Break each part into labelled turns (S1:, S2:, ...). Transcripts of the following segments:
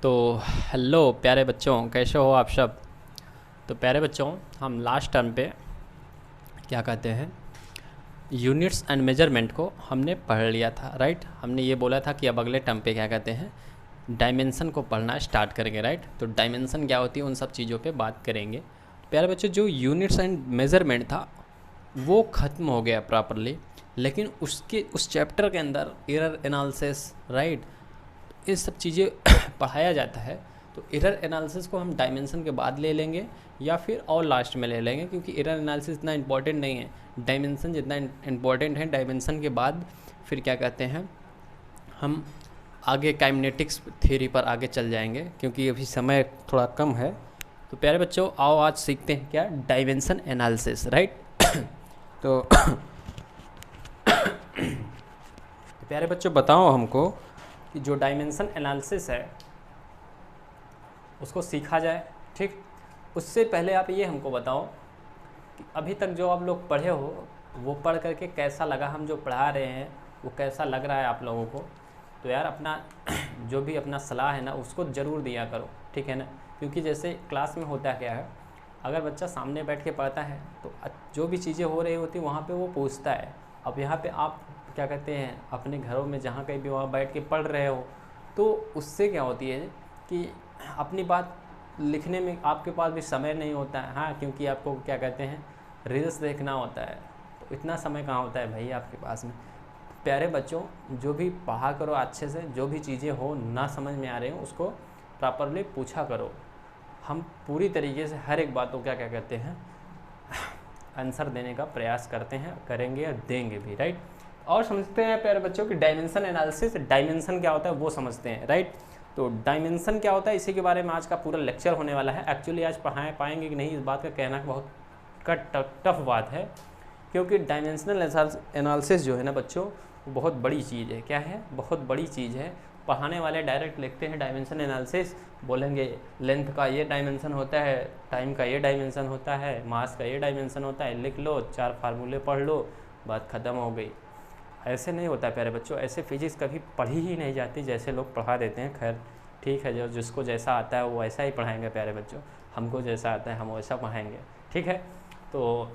S1: तो हेलो प्यारे बच्चों, कैसे हो आप सब। तो प्यारे बच्चों, हम लास्ट टर्म पे क्या कहते हैं, यूनिट्स एंड मेजरमेंट को हमने पढ़ लिया था, राइट। हमने ये बोला था कि अब अगले टर्म पे क्या कहते हैं, डायमेंशन को पढ़ना स्टार्ट करेंगे, राइट। तो डायमेंशन क्या होती है, उन सब चीज़ों पे बात करेंगे। प्यारे बच्चों, जो यूनिट्स एंड मेजरमेंट था वो ख़त्म हो गया प्रॉपरली, लेकिन उसके उस चैप्टर के अंदर एरर एनालिसिस, राइट, ये सब चीज़ें पढ़ाया जाता है। तो एरर एनालिसिस को हम डायमेंशन के बाद ले लेंगे या फिर और लास्ट में ले लेंगे, क्योंकि एरर एनालिसिस इतना इंपॉर्टेंट नहीं है, डायमेंशन जितना इंपॉर्टेंट है। डायमेंशन के बाद फिर क्या कहते हैं, हम आगे काइनेटिक्स थ्योरी पर आगे चल जाएंगे, क्योंकि अभी समय थोड़ा कम है। तो प्यारे बच्चों, आओ आज सीखते हैं क्या, डायमेंशन एनालिसिस, राइट। तो प्यारे बच्चों बताओ हमको कि जो डायमेंशन एनालिसिस है उसको सीखा जाए, ठीक। उससे पहले आप ये हमको बताओ कि अभी तक जो आप लोग पढ़े हो वो पढ़ करके कैसा लगा, हम जो पढ़ा रहे हैं वो कैसा लग रहा है आप लोगों को। तो यार अपना जो भी अपना सलाह है ना उसको ज़रूर दिया करो, ठीक है ना। क्योंकि जैसे क्लास में होता क्या है, अगर बच्चा सामने बैठ के पढ़ता है तो जो भी चीज़ें हो रही होती वहाँ पे वो पूछता है। अब यहाँ पे आप क्या कहते हैं, अपने घरों में जहाँ कहीं भी वहाँ बैठ के पढ़ रहे हो, तो उससे क्या होती है कि अपनी बात लिखने में आपके पास भी समय नहीं होता है। हाँ, क्योंकि आपको क्या कहते हैं, रील्स देखना होता है, तो इतना समय कहाँ होता है भाई आपके पास में। प्यारे बच्चों, जो भी पढ़ा करो अच्छे से, जो भी चीज़ें हो ना समझ में आ रही हो उसको प्रॉपरली पूछा करो। हम पूरी तरीके से हर एक बात को क्या क्या कहते हैं, आंसर देने का प्रयास करते हैं, करेंगे और देंगे भी, राइट। और समझते हैं प्यारे बच्चों कि डायमेंशन एनालिसिस, डायमेंशन क्या होता है वो समझते हैं, राइट। तो डायमेंशन क्या होता है, इसी के बारे में आज का पूरा लेक्चर होने वाला है। एक्चुअली आज पढ़ाए पाएंगे कि नहीं, इस बात का कहना बहुत टफ बात है, क्योंकि डायमेंशनल एनालिसिस जो है ना बच्चों, वो बहुत बड़ी चीज़ है। क्या है, बहुत बड़ी चीज़ है। पढ़ाने वाले डायरेक्ट लिखते हैं डायमेंशन एनालिसिस, बोलेंगे लेंथ का ये डायमेंशन होता है, टाइम का ये डायमेंशन होता है, मास का ये डायमेंशन होता है, लिख लो, 4 फार्मूले पढ़ लो, बात ख़त्म हो गई। ऐसे नहीं होता प्यारे बच्चों, ऐसे फिजिक्स कभी पढ़ी ही नहीं जाती जैसे लोग पढ़ा देते हैं। खैर ठीक है, जो जिसको जैसा आता है वो वैसा ही पढ़ाएंगे प्यारे बच्चों, हमको जैसा आता है हम वैसा पढ़ाएंगे, ठीक है। तो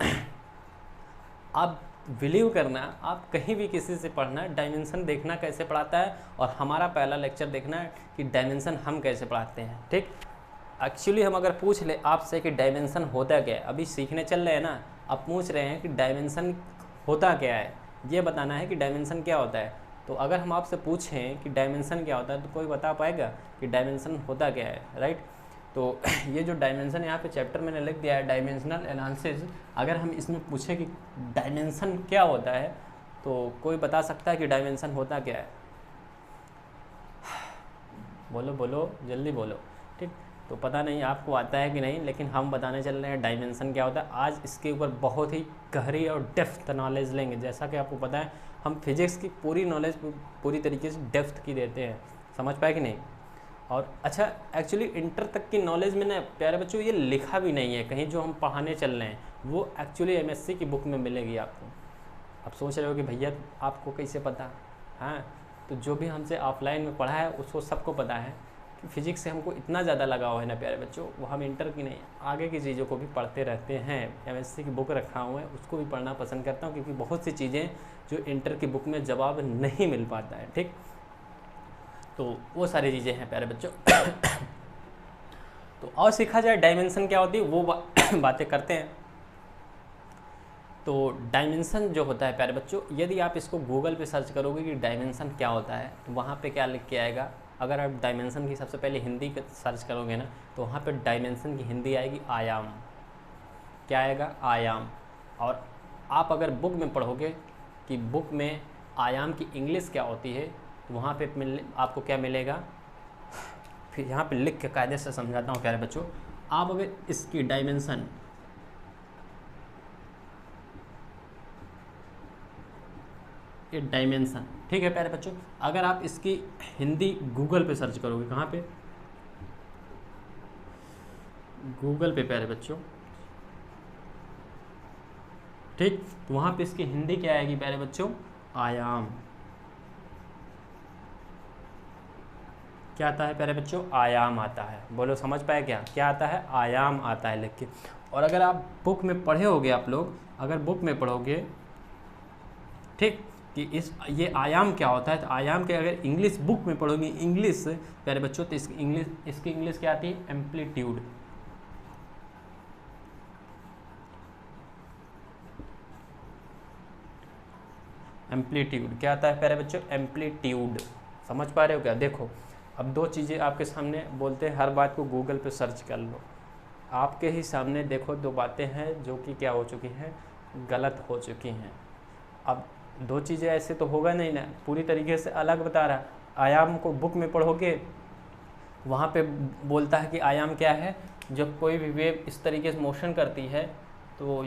S1: आप बिलीव करना, आप कहीं भी किसी से पढ़ना, डायमेंशन देखना कैसे पढ़ाता है, और हमारा पहला लेक्चर देखना है कि डायमेंशन हम कैसे पढ़ाते हैं, ठीक। एक्चुअली हम अगर पूछ ले आपसे कि डायमेंशन होता क्या है, अभी सीखने चल रहे हैं ना, आप पूछ रहे हैं कि डायमेंशन होता क्या है, ये बताना है कि डायमेंशन क्या होता है। तो अगर हम आपसे पूछें कि डायमेंशन क्या होता है, तो कोई बता पाएगा कि डायमेंशन होता क्या है, राइट। तो ये जो डायमेंशन यहाँ पे चैप्टर मैंने लिख दिया है, डायमेंशनल एनालिसिस, अगर हम इसमें पूछे कि डायमेंशन क्या होता है, तो कोई बता सकता है कि डायमेंशन होता क्या है। बोलो बोलो, जल्दी बोलो, ठीक। तो पता नहीं आपको आता है कि नहीं, लेकिन हम बताने चल रहे हैं डायमेंशन क्या होता है। आज इसके ऊपर बहुत ही गहरी और डेप्थ नॉलेज लेंगे। जैसा कि आपको पता है, हम फिजिक्स की पूरी नॉलेज पूरी तरीके से डेप्थ की देते हैं, समझ पाए कि नहीं। और अच्छा, एक्चुअली इंटर तक की नॉलेज में ना प्यारे बच्चों ये लिखा भी नहीं है कहीं, जो हम पढ़ाने चल रहे हैं वो एक्चुअली एमएससी की बुक में मिलेगी आपको। आप सोच रहे हो कि भैया आपको कैसे पता, हाँ। तो जो भी हमसे ऑफलाइन में पढ़ा है उसको सबको पता है कि फिजिक्स से हमको इतना ज़्यादा लगाव है ना प्यारे बच्चों, वो हम इंटर की नहीं आगे की चीज़ों को भी पढ़ते रहते हैं। एमएससी की बुक रखा हुआ है, उसको भी पढ़ना पसंद करता हूँ, क्योंकि बहुत सी चीज़ें जो इंटर की बुक में जवाब नहीं मिल पाता है, ठीक। तो वो सारी चीज़ें हैं प्यारे बच्चों। तो और सीखा जाए डायमेंशन क्या होती है वो बातें करते हैं। तो डायमेंशन जो होता है प्यारे बच्चों, यदि आप इसको गूगल पे सर्च करोगे कि डायमेंशन क्या होता है, तो वहाँ पे क्या लिख के आएगा। अगर आप डायमेंशन की सबसे पहले हिंदी का सर्च करोगे ना, तो वहाँ पे डायमेंशन की हिंदी आएगी आयाम। क्या आएगा, आयाम। और आप अगर बुक में पढ़ोगे कि बुक में आयाम की इंग्लिश क्या होती है, तो वहाँ पे आपको क्या मिलेगा, फिर यहाँ पे लिख के कायदे से समझाता हूँ प्यारे बच्चों। आप अगर इसकी डायमेंशन, ये डायमेंशन, ठीक है प्यारे बच्चों, अगर आप इसकी हिंदी गूगल पे सर्च करोगे, कहाँ पे, गूगल पे प्यारे बच्चों, ठीक, तो वहाँ पे इसकी हिंदी क्या आएगी प्यारे बच्चों, आयाम। क्या आता है प्यारे बच्चों? आयाम आता है। बोलो समझ पाए क्या? क्या आता है? आयाम आता है लिख के। और अगर आप बुक में पढ़े होगे, आप लोग अगर बुक में पढ़ोगे, ठीक, कि ये आयाम क्या होता है, तो आयाम के अगर इंग्लिश बुक में पढ़ोगे इंग्लिश प्यारे बच्चों, तो इसकी इंग्लिश क्या आती है? एम्पलीट्यूड। एम्पलीट्यूड क्या आता है प्यारे बच्चों? एम्पलीट्यूड। समझ पा रहे हो क्या? देखो अब दो चीज़ें आपके सामने बोलते हैं, हर बात को गूगल पे सर्च कर लो। आपके ही सामने देखो दो बातें हैं जो कि क्या हो चुकी हैं? गलत हो चुकी हैं। अब दो चीज़ें ऐसे तो होगा नहीं ना, पूरी तरीके से अलग बता रहा। आयाम को बुक में पढ़ोगे, वहाँ पे बोलता है कि आयाम क्या है? जब कोई भी वेव इस तरीके से मोशन करती है तो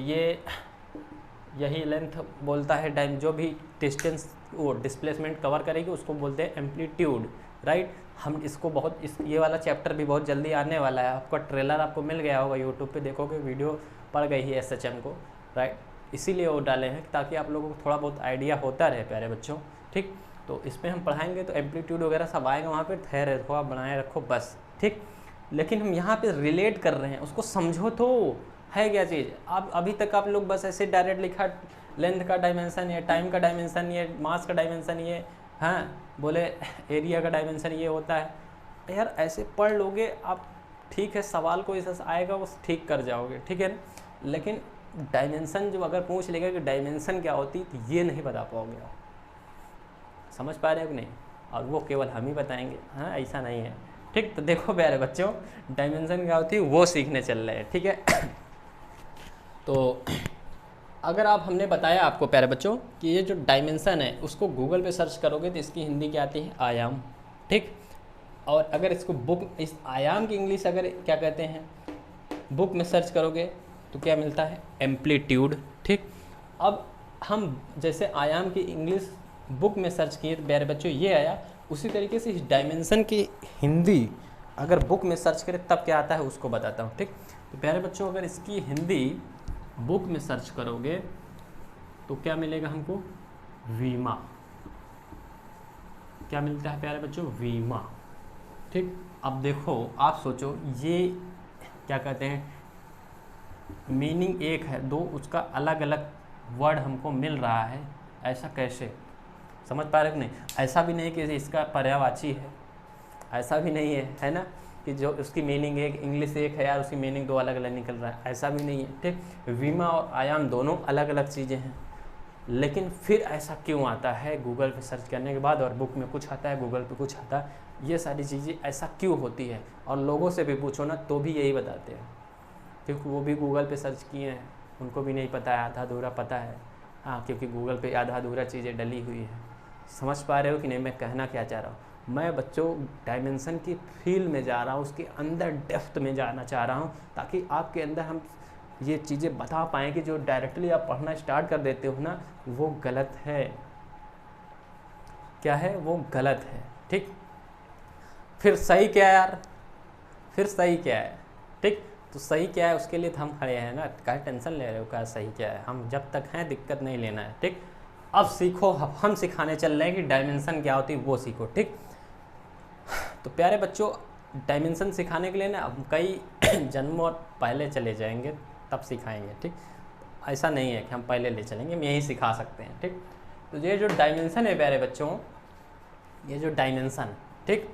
S1: यही लेंथ बोलता है टाइम, जो भी डिस्टेंस वो डिस्प्लेसमेंट कवर करेगी उसको बोलते हैं एम्पलीट्यूड, राइट। हम इसको ये वाला चैप्टर भी बहुत जल्दी आने वाला है। आपका ट्रेलर आपको मिल गया होगा, यूट्यूब पे देखोगे वीडियो पड़ गई है SHM को, राइट। इसीलिए वो डाले हैं ताकि आप लोगों को थोड़ा बहुत आइडिया होता रहे प्यारे बच्चों, ठीक। तो इसमें हम पढ़ाएंगे तो एम्पलीट्यूड वगैरह सब आएगा वहाँ पर, ठहरे रखो आप, बनाए रखो बस, ठीक। लेकिन हम यहाँ पे रिलेट कर रहे हैं, उसको समझो तो है क्या चीज़। आप अभी तक आप लोग बस ऐसे डायरेक्ट लिखा, लेंथ का डायमेंशन ये, टाइम का डायमेंशन ये, मास का डायमेंशन ये, हाँ बोले एरिया का डायमेंशन ये होता है। यार ऐसे पढ़ लोगे आप, ठीक है, सवाल को ऐसा आएगा वो ठीक कर जाओगे, ठीक है ना। लेकिन डायमेंशन जो अगर पूछ लेगा कि डायमेंशन क्या होती, तो ये नहीं बता पाओगे आप। समझ पा रहे हो कि नहीं? और वो केवल हम ही बताएंगे, हाँ ऐसा नहीं है, ठीक। तो देखो प्यारे बच्चों, डायमेंशन क्या होती है वो सीखने चल रहे हैं, ठीक है। तो अगर हमने बताया आपको प्यारे बच्चों कि ये जो डायमेंशन है उसको गूगल पे सर्च करोगे तो इसकी हिंदी क्या आती है? आयाम, ठीक। और अगर इसको इस आयाम की इंग्लिश अगर क्या कहते हैं बुक में सर्च करोगे तो क्या मिलता है? एम्पलीट्यूड, ठीक। अब हम जैसे आयाम की इंग्लिश बुक में सर्च किए तो प्यारे बच्चों ये आया, उसी तरीके से इस डायमेंशन की हिंदी अगर बुक में सर्च करें तब क्या आता है उसको बताता हूँ, ठीक। तो प्यारे बच्चों अगर इसकी हिंदी बुक में सर्च करोगे तो क्या मिलेगा हमको? वीमा। क्या मिलता है प्यारे बच्चों? वीमा, ठीक। अब देखो आप सोचो, ये क्या कहते हैं, मीनिंग एक है, दो उसका अलग अलग वर्ड हमको मिल रहा है, ऐसा कैसे? समझ पा रहे हो नहीं? ऐसा भी नहीं कि इसका पर्यायवाची है, ऐसा भी नहीं है ना, कि जो उसकी मीनिंग एक इंग्लिश एक है यार, उसकी मीनिंग दो अलग अलग निकल रहा है, ऐसा भी नहीं है, ठीक। वीमा और आयाम दोनों अलग अलग चीज़ें हैं। लेकिन फिर ऐसा क्यों आता है? गूगल पे सर्च करने के बाद, और बुक में कुछ आता है, गूगल पे कुछ आता है, ये सारी चीज़ें ऐसा क्यों होती है? और लोगों से भी पूछो ना तो भी यही बताते हैं, क्योंकि वो भी गूगल पे सर्च किए हैं, उनको भी नहीं पता है, आधा अधूरा पता है, हाँ, क्योंकि गूगल पे आधा अधूरा चीज़ें डली हुई है। समझ पा रहे हो कि नहीं मैं कहना क्या चाह रहा हूँ? मैं बच्चों डायमेंशन की फील में जा रहा हूँ, उसके अंदर डेप्थ में जाना चाह रहा हूँ, ताकि आपके अंदर हम ये चीज़ें बता पाएँ कि जो डायरेक्टली आप पढ़ना स्टार्ट कर देते हो ना, वो गलत है। क्या है? वो गलत है, ठीक। फिर सही क्या है यार? फिर सही क्या है, ठीक। तो सही क्या है उसके लिए तो हम खड़े हैं ना, क्या टेंशन ले रहे हो? क्या सही क्या है? हम जब तक हैं दिक्कत नहीं लेना है, ठीक। अब सीखो, हम सिखाने चल रहे हैं कि डायमेंशन क्या होती है वो सीखो, ठीक। तो प्यारे बच्चों, डायमेंशन सिखाने के लिए ना हम कई जन्मों पहले चले जाएंगे तब सिखाएंगे, ठीक। ऐसा नहीं है कि हम पहले ले चलेंगे, हम यही सिखा सकते हैं, ठीक। तो ये जो डायमेंशन है प्यारे बच्चों, ये जो डायमेंशन, ठीक,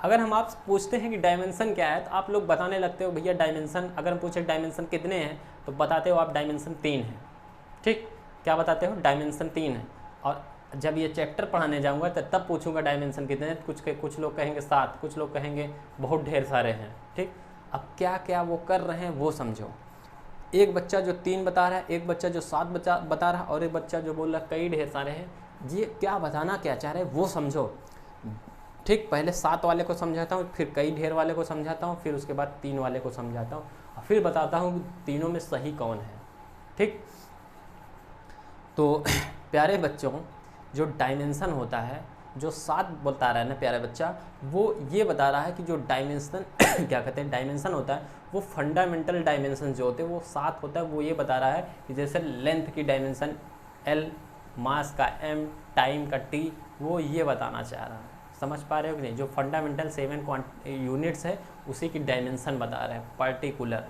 S1: अगर हम आप पूछते हैं कि डायमेंशन क्या है तो आप लोग बताने लगते हो भैया डायमेंशन, अगर हम पूछे डायमेंशन कितने हैं तो बताते हो आप डायमेंशन 3 है, ठीक। क्या बताते हो? डायमेंशन 3 है। और जब ये चैप्टर पढ़ाने जाऊंगा तब पूछूंगा डायमेंशन कितने हैं, कुछ लोग कहेंगे 7, कुछ लोग कहेंगे बहुत ढेर सारे हैं, ठीक। अब क्या क्या वो कर रहे हैं वो समझो। एक बच्चा जो 3 बता रहा है, एक बच्चा जो 7 बता रहा है, और एक बच्चा जो बोल रहा है कई ढेर सारे हैं। ये क्या बताना क्या चाह रहे हैं वो समझो, ठीक। पहले 7 वाले को समझाता हूँ, फिर कई ढेर वाले को समझाता हूँ, फिर उसके बाद 3 वाले को समझाता हूँ, और फिर बताता हूँ कि तीनों में सही कौन है, ठीक। तो प्यारे बच्चों, जो डायमेंशन होता है, जो 7 बता रहा है ना प्यारे बच्चा, वो ये बता रहा है कि जो डायमेंशन क्या कहते हैं, डायमेंशन होता है वो फंडामेंटल डायमेंशन जो होते हैं वो 7 होता है। वो ये बता रहा है कि जैसे लेंथ की डायमेंशन L, मास का M, टाइम का T, वो ये बताना चाह रहा है। समझ पा रहे हो कि नहीं? जो फंडामेंटल 7 यूनिट्स है उसी की डायमेंशन बता रहे हैं पर्टिकुलर,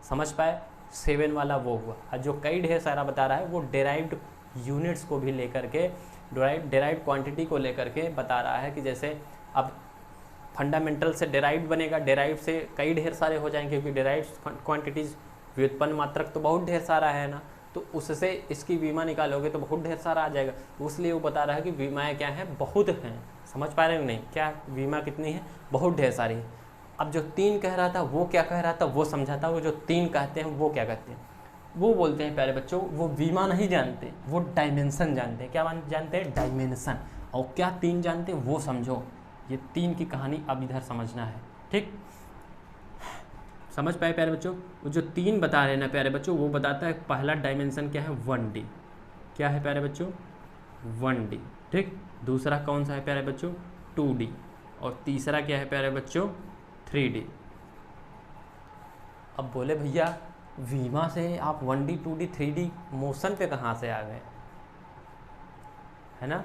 S1: समझ पाए? 7 वाला वो हुआ, और जो कई ढेर सारा बता रहा है वो डेराइव्ड यूनिट्स को भी लेकर के, डेराइव्ड क्वांटिटी को लेकर के बता रहा है कि जैसे अब फंडामेंटल से डेराइव्ड बनेगा, डेराइव्ड से कई ढेर सारे हो जाएंगे, क्योंकि डेराइव्ड क्वांटिटीज व्युत्पन्न मात्रक तो बहुत ढेर सारा है ना, तो उससे इसकी बीमा निकालोगे तो बहुत ढेर सारा आ जाएगा। तो इसलिए वो बता रहा है कि बीमाएँ क्या हैं, बहुत हैं। समझ पा रहे हो नहीं? क्या बीमा कितनी है? बहुत ढेर सारी है। अब जो 3 कह रहा था वो क्या कह रहा था वो समझाता। वो जो 3 कहते हैं वो क्या कहते हैं? वो बोलते हैं प्यारे बच्चों, वो बीमा नहीं जानते, वो डायमेंशन जानते हैं। क्या जानते हैं? डायमेंशन। और क्या 3 जानते हैं वो समझो। ये 3 की कहानी अब इधर समझना है, ठीक? समझ पाए प्यारे बच्चों? वो जो 3 बता रहे हैं ना प्यारे बच्चों, वो बताता है पहला डायमेंशन क्या है, 1D। क्या है प्यारे बच्चों? 1D, ठीक। दूसरा कौन सा है प्यारे बच्चों? 2D। और तीसरा क्या है प्यारे बच्चों? 3D। अब बोले भैया वीमा से आप 1D 2D 3D मोशन पे कहाँ से आ गए, है ना?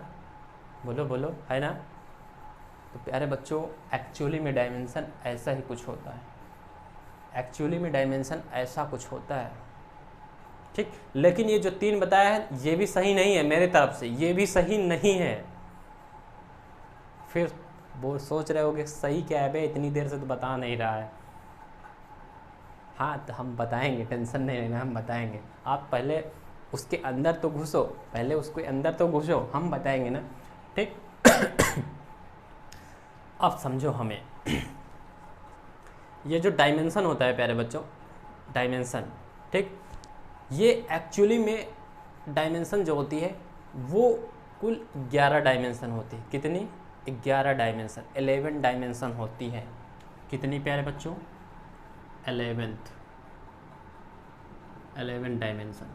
S1: बोलो बोलो, है ना? तो प्यारे बच्चों एक्चुअली में डायमेंशन ऐसा ही कुछ होता है। एक्चुअली में डायमेंशन ऐसा कुछ होता है, ठीक। लेकिन ये जो 3 बताया है ये भी सही नहीं है मेरे तरफ से, ये भी सही नहीं है। फिर वो सोच रहे होगे सही क्या है बे, इतनी देर से तो बता नहीं रहा है। हाँ तो हम बताएंगे, टेंशन नहीं लेना, हम बताएंगे। आप पहले उसके अंदर तो घुसो, पहले उसके अंदर तो घुसो, हम बताएंगे ना, ठीक। अब समझो हमें ये जो डायमेंशन होता है प्यारे बच्चों, डायमेंशन, ठीक, ये एक्चुअली में डायमेंशन जो होती है वो कुल 11 डायमेंशन होती है। कितनी? 11 डायमेंशन, 11 डायमेंशन होती है। कितनी प्यारे बच्चों? 11 डायमेंशन।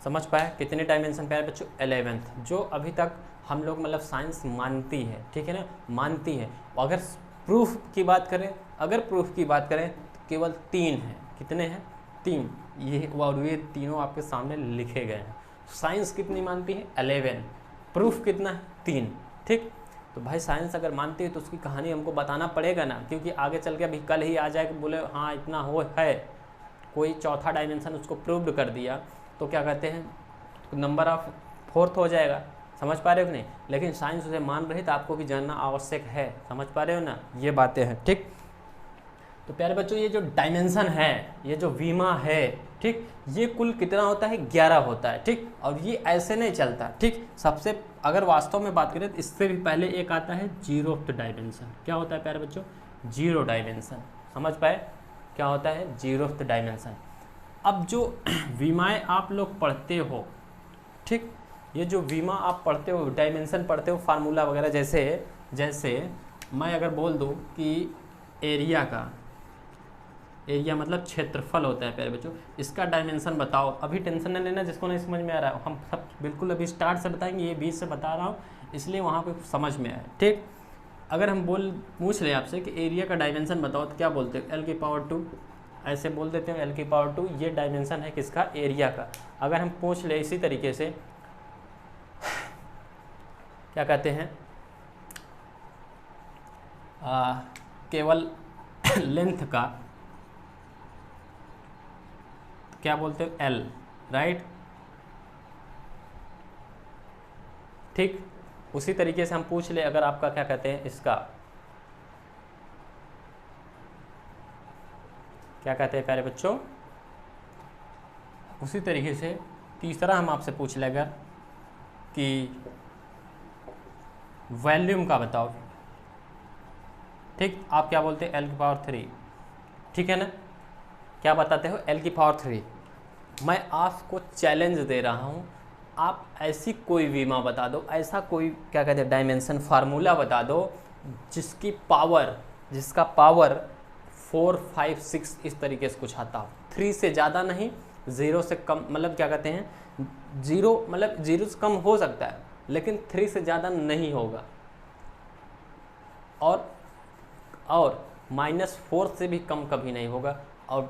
S1: समझ पाए? कितने डायमेंशन प्यारे बच्चों? 11, जो अभी तक हम लोग मतलब साइंस मानती है, ठीक है ना, मानती है। अगर प्रूफ की बात करें, तो केवल 3 हैं। कितने हैं? 3। ये और ये तीनों आपके सामने लिखे गए हैं। साइंस कितनी मानती है? 11। प्रूफ कितना है? 3, ठीक। तो भाई साइंस अगर मानती है तो उसकी कहानी हमको बताना पड़ेगा ना, क्योंकि आगे चल के अभी कल ही आ जाए कि बोले हाँ इतना हो है, कोई चौथा डायमेंशन उसको प्रूव्ड कर दिया तो क्या कहते हैं, नंबर ऑफ 4th हो जाएगा। समझ पा रहे हो कि नहीं? लेकिन साइंस उसे मान रही तो आपको भी जानना आवश्यक है। समझ पा रहे हो ना? ये बातें हैं, ठीक। तो प्यारे बच्चों ये जो डायमेंशन है, ये जो वीमा है, ठीक, ये कुल कितना होता है? 11 होता है, ठीक। और ये ऐसे नहीं चलता, ठीक। सबसे अगर वास्तव में बात करें तो इससे भी पहले एक आता है 0th डायमेंशन। क्या होता है प्यारे बच्चों? 0 डायमेंशन। समझ पाए? क्या होता है? 0th dimension. अब जो वीमाएँ आप लोग पढ़ते हो, ठीक, ये जो वीमा आप पढ़ते हो, डायमेंशन पढ़ते हो, फार्मूला वगैरह, जैसे मैं अगर बोल दूँ कि एरिया मतलब क्षेत्रफल होता है प्यारे बच्चों, इसका डायमेंशन बताओ। अभी टेंशन नहीं लेना जिसको नहीं समझ में आ रहा है, हम सब बिल्कुल अभी स्टार्ट से बताएंगे, ये बीच से बता रहा हूँ इसलिए वहाँ पे समझ में आए, ठीक। अगर हम पूछ रहे आपसे कि एरिया का डायमेंशन बताओ तो क्या बोलते हो? L⁻², ऐसे बोल देते हो L⁻², ये डायमेंशन है किसका? एरिया का। अगर हम पूछ ले इसी तरीके से क्या कहते हैं, केवल लेंथ का, क्या बोलते हो? L, राइट, ठीक। उसी तरीके से हम पूछ ले अगर आपका क्या कहते हैं, इसका क्या कहते हैं प्यारे बच्चों, उसी तरीके से तीसरा हम आपसे पूछ ले अगर कि वॉल्यूम का बताओ, ठीक। आप क्या बोलते हैं? L⁻3, ठीक है ना? क्या बताते हो? L⁻3। मैं आपको चैलेंज दे रहा हूँ, आप ऐसी कोई वीमा बता दो, ऐसा कोई क्या कहते हैं डायमेंशन फार्मूला बता दो जिसका पावर 4, 5, 6 इस तरीके से कुछ आता हो। 3 से ज़्यादा नहीं, 0 से कम, मतलब क्या कहते हैं 0, मतलब 0 से कम हो सकता है लेकिन 3 से ज़्यादा नहीं होगा, और -4 से भी कम कभी नहीं होगा, और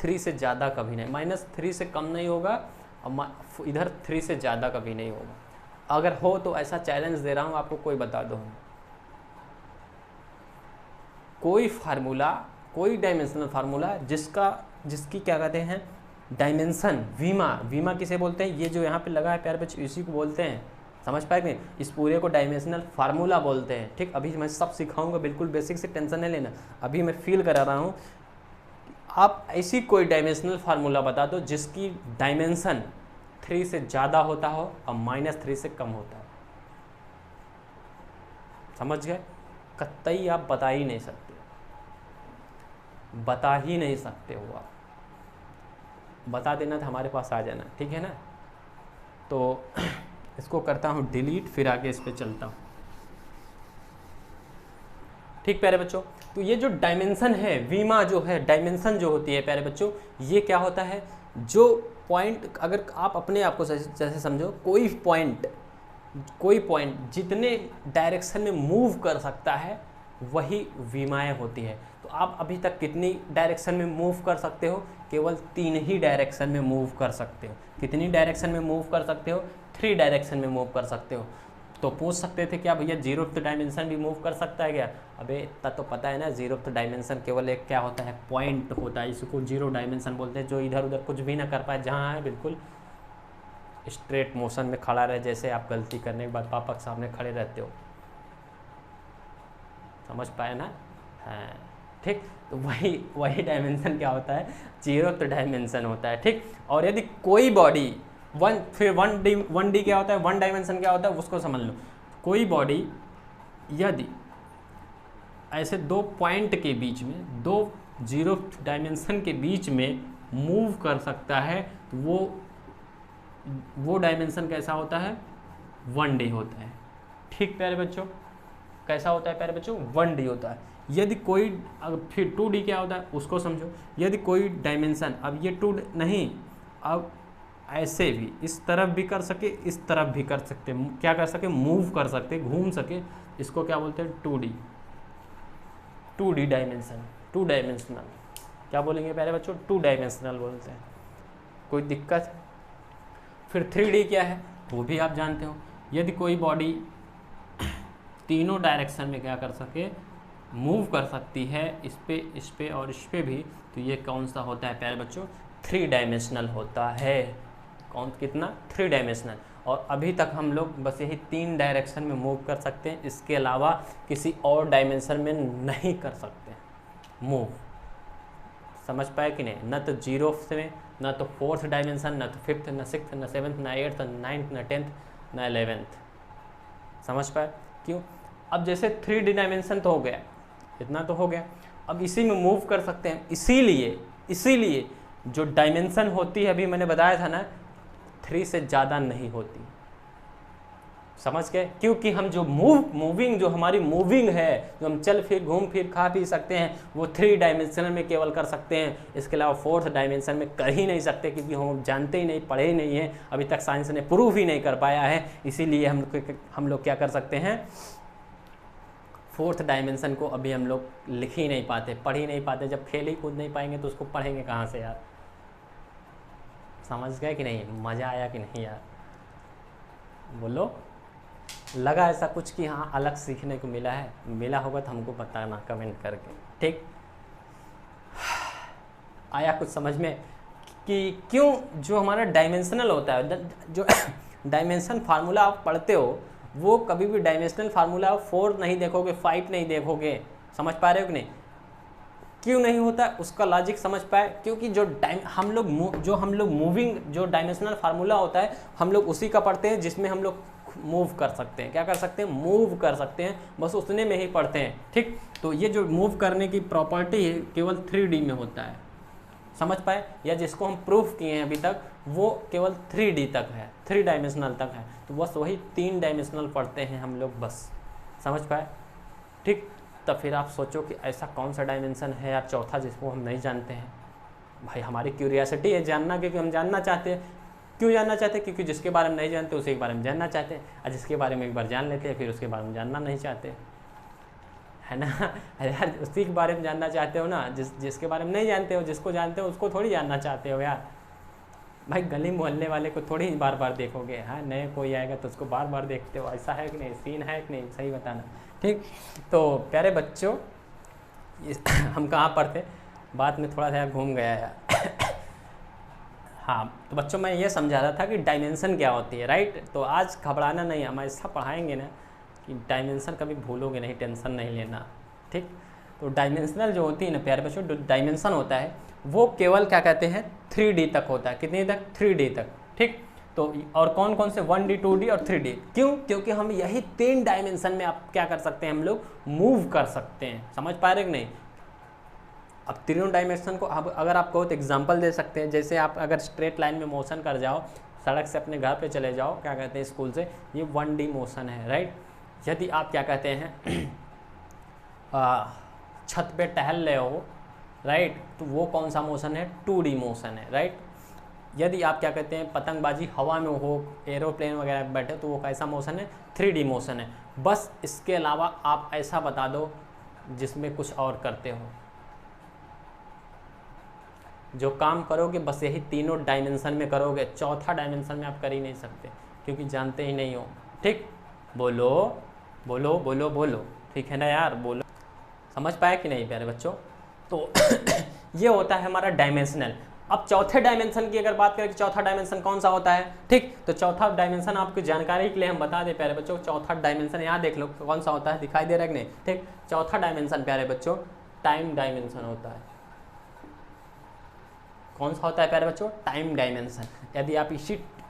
S1: 3 से ज़्यादा कभी नहीं, -3 से कम नहीं होगा और इधर 3 से ज़्यादा कभी नहीं होगा। अगर हो तो ऐसा चैलेंज दे रहा हूँ आपको, कोई बता दो कोई फार्मूला, कोई डायमेंशनल फार्मूला जिसकी क्या कहते हैं डायमेंशन, वीमा किसे बोलते हैं, ये जो यहाँ पे लगा है प्यारे बच्चे इसी को बोलते हैं, समझ पाए कि नहीं, इस पूरे को डायमेंशनल फार्मूला बोलते हैं। ठीक, अभी मैं सब सिखाऊंगा, बिल्कुल बेसिक से टेंशन नहीं लेना, अभी मैं फील करा रहा हूँ। आप ऐसी कोई डायमेंशनल फार्मूला बता दो जिसकी डायमेंशन 3 से ज़्यादा होता हो और -3 से कम होता हो। समझ गए? कतई आप बता ही नहीं सकते, बता ही नहीं सकते हो आप। बता देना था हमारे पास आ जाना, ठीक है ना। तो इसको करता हूँ डिलीट, फिर आगे इस पर चलता हूँ। ठीक प्यारे बच्चों, तो ये जो डायमेंशन है, वीमा जो है, डायमेंशन जो होती है प्यारे बच्चों, ये क्या होता है, जो पॉइंट, अगर आप अपने आप को जैसे समझो, कोई पॉइंट जितने डायरेक्शन में मूव कर सकता है वही वीमाएँ होती है। तो आप अभी तक कितनी डायरेक्शन में मूव कर सकते हो? केवल 3 ही डायरेक्शन में मूव कर सकते हो। कितनी डायरेक्शन में मूव कर सकते हो? 3 डायरेक्शन में मूव कर सकते हो। तो पूछ सकते थे क्या भैया 0th डायमेंशन भी मूव कर सकता है क्या? अबे इतना तो पता है ना, 0th डायमेंशन केवल एक क्या होता है, पॉइंट होता है, इसको 0 डायमेंशन बोलते हैं, जो इधर उधर कुछ भी ना कर पाए, जहाँ है बिल्कुल स्ट्रेट मोशन में खड़ा रहे, जैसे आप गलती करने के बाद पापा के सामने खड़े रहते हो। समझ पाए ना? हाँ ठीक, तो वही डायमेंशन क्या होता है, 0th डायमेंशन होता है। ठीक, और यदि कोई बॉडी फिर 1D क्या होता है, 1 डायमेंशन क्या होता है उसको समझ लो। कोई बॉडी यदि ऐसे 2 पॉइंट के बीच में, 2 0th डायमेंशन के बीच में मूव कर सकता है, तो वो डायमेंशन कैसा होता है, 1D होता है। ठीक प्यारे बच्चों, कैसा होता है प्यारे बच्चों, 1D होता है। यदि कोई, फिर 2D क्या होता है उसको समझो। यदि कोई डायमेंशन, अब ये 2 नहीं, अब ऐसे भी इस तरफ भी कर सके, इस तरफ भी कर सकते, क्या कर सके, मूव कर सकते, घूम सके, इसको क्या बोलते हैं, 2D डायमेंशन, 2 डायमेंशनल। क्या बोलेंगे प्यारे बच्चों, 2 डायमेंशनल बोलते हैं। कोई दिक्कत? फिर 3D क्या है वो भी आप जानते हो। यदि कोई बॉडी तीनों डायरेक्शन में क्या कर सके, मूव कर सकती है, इस पे और इस पे भी, तो ये कौन सा होता है प्यारे बच्चों, 3 डायमेंशनल होता है। कौन, कितना, 3 डायमेंशनल। और अभी तक हम लोग बस यही 3 डायरेक्शन में मूव कर सकते हैं, इसके अलावा किसी और डायमेंशन में नहीं कर सकते मूव। समझ पाए कि नहीं? न तो 0th में, न तो 4th डायमेंशन, न तो 5th, न 6th, न 7th, न 8th, न 9th, न 10th, न 11th। समझ पाए? क्यों? अब जैसे 3D डायमेंशन तो हो गया, इतना तो हो गया, अब इसी में मूव कर सकते हैं। इसीलिए जो डायमेंशन होती है, अभी मैंने बताया था ना, 3 से ज़्यादा नहीं होती। समझ गए? क्योंकि हम जो मूविंग जो हमारी मूविंग है, जो हम चल फिर घूम फिर खा पी सकते हैं, वो 3 डायमेंशनल में केवल कर सकते हैं। इसके अलावा 4th डायमेंशन में कर ही नहीं सकते, क्योंकि हम जानते ही नहीं, पढ़े ही नहीं हैं, अभी तक साइंस ने प्रूव ही नहीं कर पाया है। इसीलिए हम लोग क्या कर सकते हैं, 4th डायमेंशन को अभी हम लोग लिख ही नहीं पाते, पढ़ ही नहीं पाते। जब खेल ही कूद नहीं पाएंगे तो उसको पढ़ेंगे कहाँ से यार? समझ गए कि नहीं? मज़ा आया कि नहीं यार? बोलो, लगा ऐसा कुछ कि हाँ अलग सीखने को मिला है? मिला होगा तो हमको बताना कमेंट करके। ठीक, आया कुछ समझ में कि क्यों जो हमारा डायमेंशनल होता है, जो डायमेंशन फार्मूला आप पढ़ते हो, वो कभी भी डायमेंशनल फार्मूला 4 नहीं देखोगे, 5 नहीं देखोगे। समझ पा रहे हो कि नहीं? क्यों नहीं होता है उसका लॉजिक समझ पाए? क्योंकि जो हम लोग मूविंग जो डायमेंशनल फार्मूला होता है, हम लोग उसी का पढ़ते हैं जिसमें हम लोग मूव कर सकते हैं। क्या कर सकते हैं? मूव कर सकते हैं, बस उतने में ही पढ़ते हैं। ठीक, तो ये जो मूव करने की प्रॉपर्टी है केवल 3D में होता है। समझ पाए? या जिसको हम प्रूफ किए हैं अभी तक, वो केवल 3D तक है, 3 डायमेंशनल तक है। तो बस वही 3 डायमेंशनल पढ़ते हैं हम लोग, बस। समझ पाए? ठीक, तब फिर आप सोचो कि ऐसा कौन सा डायमेंशन है यार चौथा जिसको हम नहीं जानते हैं। भाई हमारी क्यूरियोसिटी है जानना, क्योंकि हम जानना चाहते हैं। क्यों जानना चाहते हैं? क्योंकि जिसके बारे में नहीं जानते उसी के बारे में जानना चाहते हैं, और जिसके बारे में एक बार जान लेते हैं फिर उसके बारे में जानना नहीं चाहते, है ना। यार उसी के बारे में जानना चाहते हो ना, जिसके बारे में नहीं जानते हो, जिसको जानते हो उसको थोड़ी जानना चाहते हो यार। भाई गली मोहल्ले वाले को थोड़ी बार बार देखोगे, हाँ नए कोई आएगा तो उसको बार बार देखते हो, ऐसा है कि नहीं, सीन है कि नहीं, सही बताना। ठीक, तो प्यारे बच्चों हम कहाँ पर थे, बात में थोड़ा सा घूम गया यार। हाँ तो बच्चों मैं ये समझा रहा था कि डायमेंशन क्या होती है, राइट। तो आज घबराना नहीं, हम ऐसा पढ़ाएंगे ना कि डायमेंशन कभी भूलोगे नहीं, टेंशन नहीं लेना। ठीक, तो डायमेंशनल जो होती है ना प्यारे बच्चों, डायमेंशन होता है वो केवल क्या कहते हैं 3D तक होता है। कितनी तक? 3D तक। ठीक, तो और कौन कौन से 1D 2D और 3D, क्यों? क्योंकि हम यही 3 डायमेंशन में आप क्या कर सकते हैं, हम लोग मूव कर सकते हैं। समझ पा रहे कि नहीं? अब तीनों डायमेंशन को अब अगर आप कहो तो एग्जांपल दे सकते हैं। जैसे आप अगर स्ट्रेट लाइन में मोशन कर जाओ, सड़क से अपने घर पे चले जाओ, क्या कहते हैं स्कूल से, ये 1D मोशन है, राइट। यदि आप क्या कहते हैं छत पे टहल रहे हो, राइट, तो वो कौन सा मोशन है? 2D मोशन है, राइट। यदि आप क्या कहते हैं पतंगबाजी हवा में हो, एरोप्लेन वगैरह में बैठे, तो वो कैसा मोशन है? 3D मोशन है। बस इसके अलावा आप ऐसा बता दो जिसमें कुछ और करते हो, जो काम करोगे बस यही तीनों डायमेंशन में करोगे, चौथा डायमेंशन में आप कर ही नहीं सकते, क्योंकि जानते ही नहीं हो। ठीक, बोलो बोलो बोलो बोलो, ठीक है ना यार, बोलो। समझ पाए कि नहीं प्यारे बच्चों? तो ये होता है हमारा डायमेंशनल। अब चौथे डायमेंशन की अगर बात करें कि चौथा डायमेंशन कौन सा होता है, ठीक, तो चौथा डायमेंशन आपकी जानकारी के लिए हम बता दें प्यारे बच्चों, चौथा डायमेंशन यहाँ देख लो कौन सा होता है, दिखाई दे रहा है कि नहीं? ठीक, चौथा डायमेंशन प्यारे बच्चों टाइम डायमेंशन होता है। कौन सा होता है प्यारे बच्चों? Time dimension. यदि आप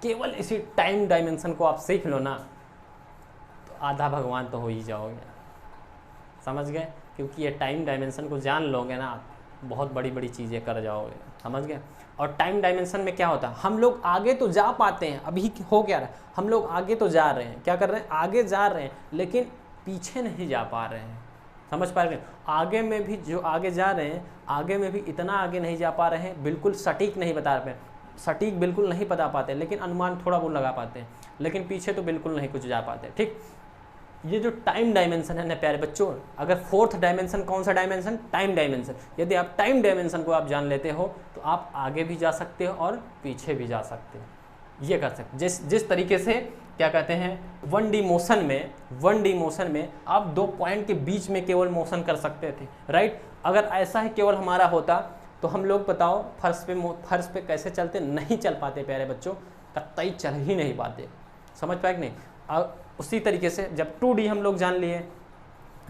S1: केवल इसी टाइम डायमेंशन को आप सीख लो ना, तो आधा भगवान तो हो ही जाओगे। समझ गए? क्योंकि ये टाइम डायमेंशन को जान लोगे ना, बहुत बड़ी बड़ी चीज़ें कर जाओगे। समझ गए? और टाइम डायमेंशन में क्या होता है, हम लोग आगे तो जा पाते हैं, अभी हो क्या रहा है, हम लोग आगे तो जा रहे हैं, क्या कर रहे हैं, आगे जा रहे हैं, लेकिन पीछे नहीं जा पा रहे हैं। समझ पा रहे हैं? आगे में भी जो आगे जा रहे हैं, आगे में भी इतना आगे नहीं जा पा रहे हैं, बिल्कुल सटीक नहीं बता रहे, सटीक बिल्कुल नहीं बता पाते, लेकिन अनुमान थोड़ा बहुत लगा पाते हैं, लेकिन पीछे तो बिल्कुल नहीं कुछ जा पाते। ठीक, ये जो टाइम डायमेंशन है ना प्यारे बच्चों, अगर फोर्थ डायमेंशन कौन सा डायमेंशन? Time dimension. यदि आप टाइम डायमेंशन को आप जान लेते हो तो आप आगे भी जा सकते हो और पीछे भी जा सकते हो, ये कर सकते। जिस तरीके से क्या कहते हैं 1D मोशन में आप 2 पॉइंट के बीच में केवल मोशन कर सकते थे, राइट। अगर ऐसा ही केवल हमारा होता तो हम लोग बताओ फर्श पे कैसे चलते? नहीं चल पाते प्यारे बच्चों, कतई चल ही नहीं पाते। समझ पाए कि नहीं? उसी तरीके से जब 2D हम लोग जान लिए,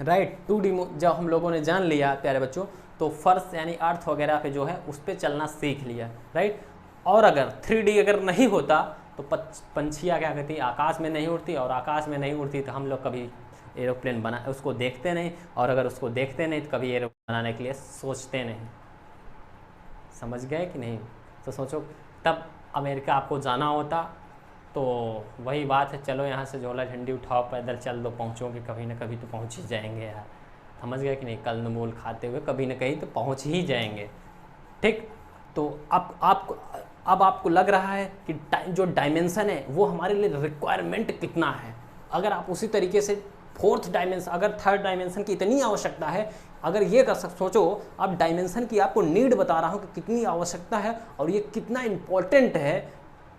S1: राइट, 2D जब हम लोगों ने जान लिया प्यारे बच्चों, तो फर्श यानी अर्थ वगैरह पे जो है उस पर चलना सीख लिया, राइट। और अगर 3D अगर नहीं होता तो पंछियाँ क्या कहती, आकाश में नहीं उड़ती, और आकाश में नहीं उड़ती तो हम लोग कभी एरोप्लेन बना उसको देखते नहीं, और अगर उसको देखते नहीं तो कभी एरोप्लेन बनाने के लिए सोचते नहीं। समझ गए कि नहीं? तो सोचो तब अमेरिका आपको जाना होता तो वही बात है, चलो यहाँ से झोला झंडी उठाओ, पैदल चल दो, पहुँचोगे कभी ना कभी तो पहुँच ही जाएंगे यार। समझ गए कि नहीं? कंदमूल खाते हुए कभी ना कहीं तो पहुँच ही जाएंगे। ठीक, तो अब आपको लग रहा है कि जो डायमेंशन है वो हमारे लिए रिक्वायरमेंट कितना है। अगर आप उसी तरीके से फोर्थ डायमेंशन, अगर थर्ड डायमेंशन की इतनी आवश्यकता है, अगर ये कर सोचो, अब डायमेंशन की आपको नीड बता रहा हूँ कि कितनी आवश्यकता है और ये कितना इम्पोर्टेंट है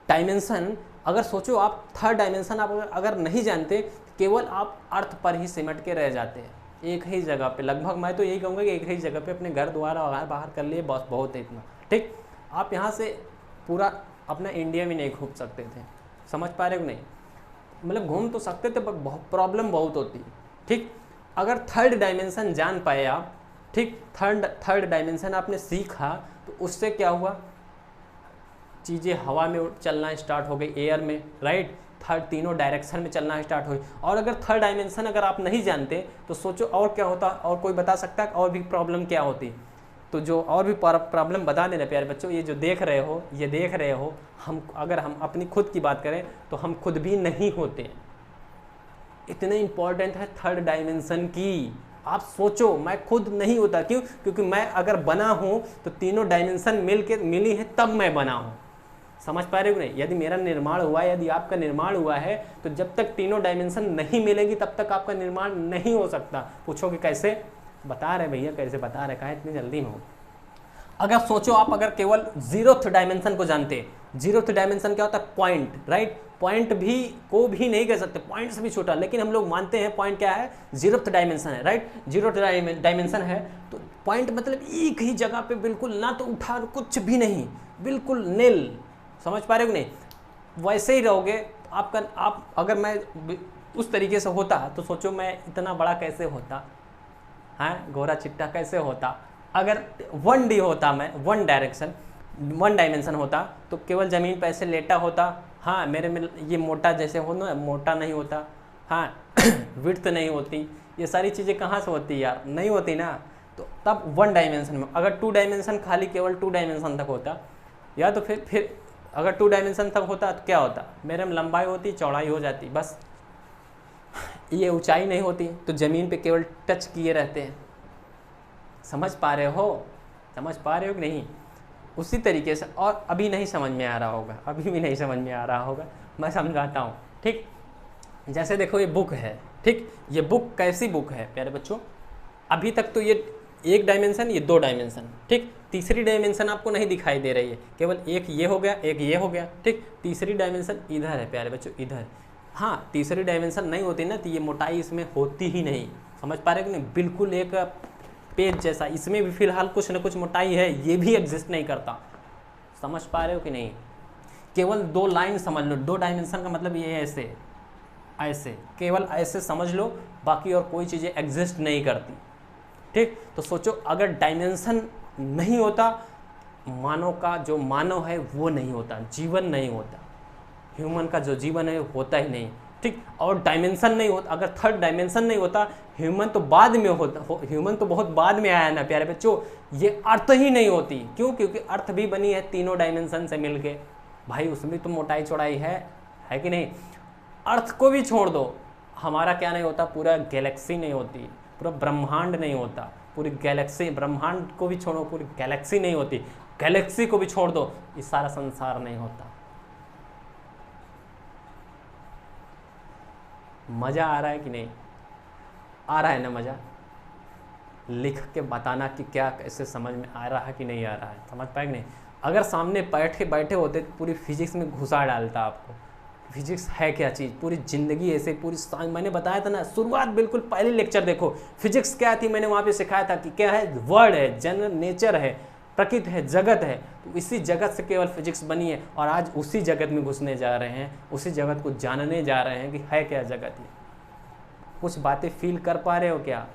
S1: डायमेंशन। अगर सोचो आप थर्ड डायमेंशन आप अगर नहीं जानते, केवल आप अर्थ पर ही सिमट के रह जाते हैं, एक ही जगह पे। लगभग मैं तो यही कहूँगा कि एक ही जगह पे अपने घर द्वारा बाहर कर लिए, बस बहुत है इतना। ठीक, आप यहाँ से पूरा अपना इंडिया में नहीं घूम सकते थे। समझ पा रहे हो नहीं? मतलब घूम तो सकते थे पर प्रॉब्लम बहुत होती। ठीक, अगर थर्ड डायमेंशन जान पाए आप, ठीक, थर्ड डायमेंशन आपने सीखा तो उससे क्या हुआ, चीज़ें हवा में चलना स्टार्ट हो गई, एयर में, राइट, थर्ड तीनों डायरेक्शन में चलना स्टार्ट हुई। और अगर थर्ड डायमेंशन अगर आप नहीं जानते तो सोचो और क्या होता, और कोई बता सकता है और भी प्रॉब्लम क्या होती? तो जो और भी प्रॉब्लम बता देना प्यारे बच्चों, ये जो देख रहे हो, हम अगर हम अपनी खुद की बात करें तो हम खुद भी नहीं होते। इतने इम्पॉर्टेंट है थर्ड डायमेंशन की। आप सोचो, मैं खुद नहीं होता, क्यों? क्योंकि मैं अगर बना हूँ तो तीनों डायमेंशन मिली है तब मैं बना हूँ। समझ पा रहे हो नहीं? यदि मेरा निर्माण हुआ है, यदि आपका निर्माण हुआ है, तो जब तक तीनों डायमेंशन नहीं मिलेगी तब तक आपका निर्माण नहीं हो सकता। पूछोगे कैसे? बता रहे भैया, कैसे बता रहे, कहा इतनी जल्दी में हो। अगर सोचो आप अगर केवल 0th डायमेंशन को जानते, 0th डायमेंशन क्या होता है? Point, right? पॉइंट भी को भी नहीं कह सकते, पॉइंट से भी छोटा, लेकिन हम लोग मानते हैं पॉइंट क्या है? 0th डायमेंशन है, राइट? 0th डायमेंशन है तो पॉइंट मतलब एक ही जगह पे बिल्कुल ना तो उठा कुछ भी नहीं, बिल्कुल नील। समझ पा रहे हो नहीं? वैसे ही रहोगे आपका। आप अगर मैं उस तरीके से होता तो सोचो मैं इतना बड़ा कैसे होता, हाँ, गोरा चिट्टा कैसे होता। अगर 1D होता, मैं 1 डायमेंशन होता तो केवल ज़मीन पे ऐसे लेटा होता, हाँ, मेरे में ये मोटा जैसे हो ना, मोटा नहीं होता, हाँ विड्थ नहीं होती, ये सारी चीज़ें कहाँ से होती यार? नहीं होती ना। तो तब 1 डायमेंशन में, अगर 2 डायमेंशन खाली केवल 2 डायमेंशन तक होता, या तो फिर अगर 2 डायमेंशन तक होता तो क्या होता? मेरे में लंबाई होती, चौड़ाई हो जाती, बस ये ऊंचाई नहीं होती, तो ज़मीन पे केवल टच किए रहते हैं। समझ पा रहे हो? समझ पा रहे हो कि नहीं? उसी तरीके से, और अभी नहीं समझ में आ रहा होगा, अभी भी नहीं समझ में आ रहा होगा, मैं समझाता हूँ, ठीक? जैसे देखो ये बुक है, ठीक? ये बुक कैसी बुक है प्यारे बच्चों? अभी तक तो ये 1 डायमेंशन, ये 2 डायमेंशन, ठीक? तीसरी डायमेंशन आपको नहीं दिखाई दे रही है, केवल एक ये हो गया, एक ये हो गया, ठीक? तीसरी डायमेंशन इधर है प्यारे बच्चों, इधर। हाँ, तीसरी डायमेंशन नहीं होती ना तो ये मोटाई इसमें होती ही नहीं। समझ पा रहे हो कि नहीं? बिल्कुल एक पेज जैसा, इसमें भी फिलहाल कुछ न कुछ मोटाई है, ये भी एग्जिस्ट नहीं करता। समझ पा रहे हो कि नहीं? केवल 2 लाइन समझ लो, 2 डायमेंशन का मतलब ये ऐसे ऐसे, केवल ऐसे समझ लो, बाकी और कोई चीज़ें एग्जिस्ट नहीं करती, ठीक? तो सोचो अगर डायमेंशन नहीं होता, मानव का जो मानव है वो नहीं होता, जीवन नहीं होता, ह्यूमन का जो जीवन है होता ही नहीं, ठीक? और डायमेंशन नहीं होता, अगर 3rd डायमेंशन नहीं होता, ह्यूमन तो बाद में होता, ह्यूमन तो बहुत बाद में आया ना प्यारे बच्चों, ये अर्थ ही नहीं होती। क्यों? क्योंकि अर्थ भी बनी है तीनों डायमेंशन से मिलके, भाई उसमें तो मोटाई चौड़ाई है कि नहीं? अर्थ को भी छोड़ दो, हमारा क्या नहीं होता? पूरा गैलेक्सी नहीं होती, पूरा ब्रह्मांड नहीं होता, पूरी गैलेक्सी, ब्रह्मांड को भी छोड़ो, पूरी गैलेक्सी नहीं होती, गैलेक्सी को भी छोड़ दो, ये सारा संसार नहीं होता। मज़ा आ रहा है कि नहीं? आ रहा है ना मज़ा? लिख के बताना कि क्या कैसे समझ में आ रहा है कि नहीं आ रहा है, समझ पाए कि नहीं? अगर सामने बैठे होते तो पूरी फिजिक्स में घुसा डालता आपको। फिजिक्स है क्या चीज़, पूरी ज़िंदगी ऐसे, पूरी मैंने बताया था ना, शुरुआत बिल्कुल पहले लेक्चर देखो, फिजिक्स क्या थी, मैंने वहाँ पे सिखाया था कि क्या है? वर्ल्ड है, जनरल नेचर है, प्रकृति है, जगत है। तो इसी जगत से केवल फिजिक्स बनी है, और आज उसी जगत में घुसने जा रहे हैं, उसी जगत को जानने जा रहे हैं कि है क्या जगत है। कुछ बातें फील कर पा रहे हो क्या?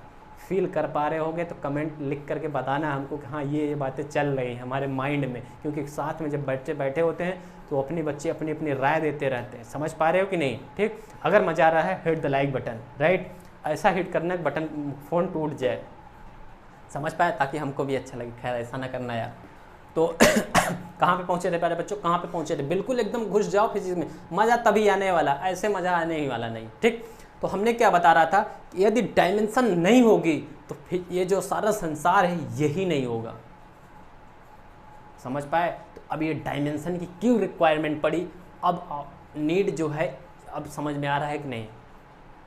S1: फील कर पा रहे होगे तो कमेंट लिख करके बताना हमको कि हाँ ये बातें चल रही हैं हमारे माइंड में, क्योंकि साथ में जब बच्चे बैठे होते हैं तो अपने बच्चे अपनी अपनी राय देते रहते हैं। समझ पा रहे हो कि नहीं? ठीक? अगर मज़ा आ रहा है hit the like button, right? ऐसा हिट करना बटन फ़ोन टूट जाए, समझ पाए, ताकि हमको भी अच्छा लगे। खैर ऐसा ना करना यार। तो कहाँ पे पहुँचे थे प्यारे बच्चों, कहाँ पे पहुँचे थे? बिल्कुल एकदम घुस जाओ फिजिक्स में, मज़ा तभी आने वाला, ऐसे मज़ा आने ही वाला नहीं। ठीक? तो हमने क्या बता रहा था कि यदि डायमेंशन नहीं होगी तो फिर ये जो सारा संसार है यही नहीं होगा। समझ पाए? तो अब ये डायमेंशन की क्यों रिक्वायरमेंट पड़ी, अब नीड जो है अब समझ में आ रहा है कि नहीं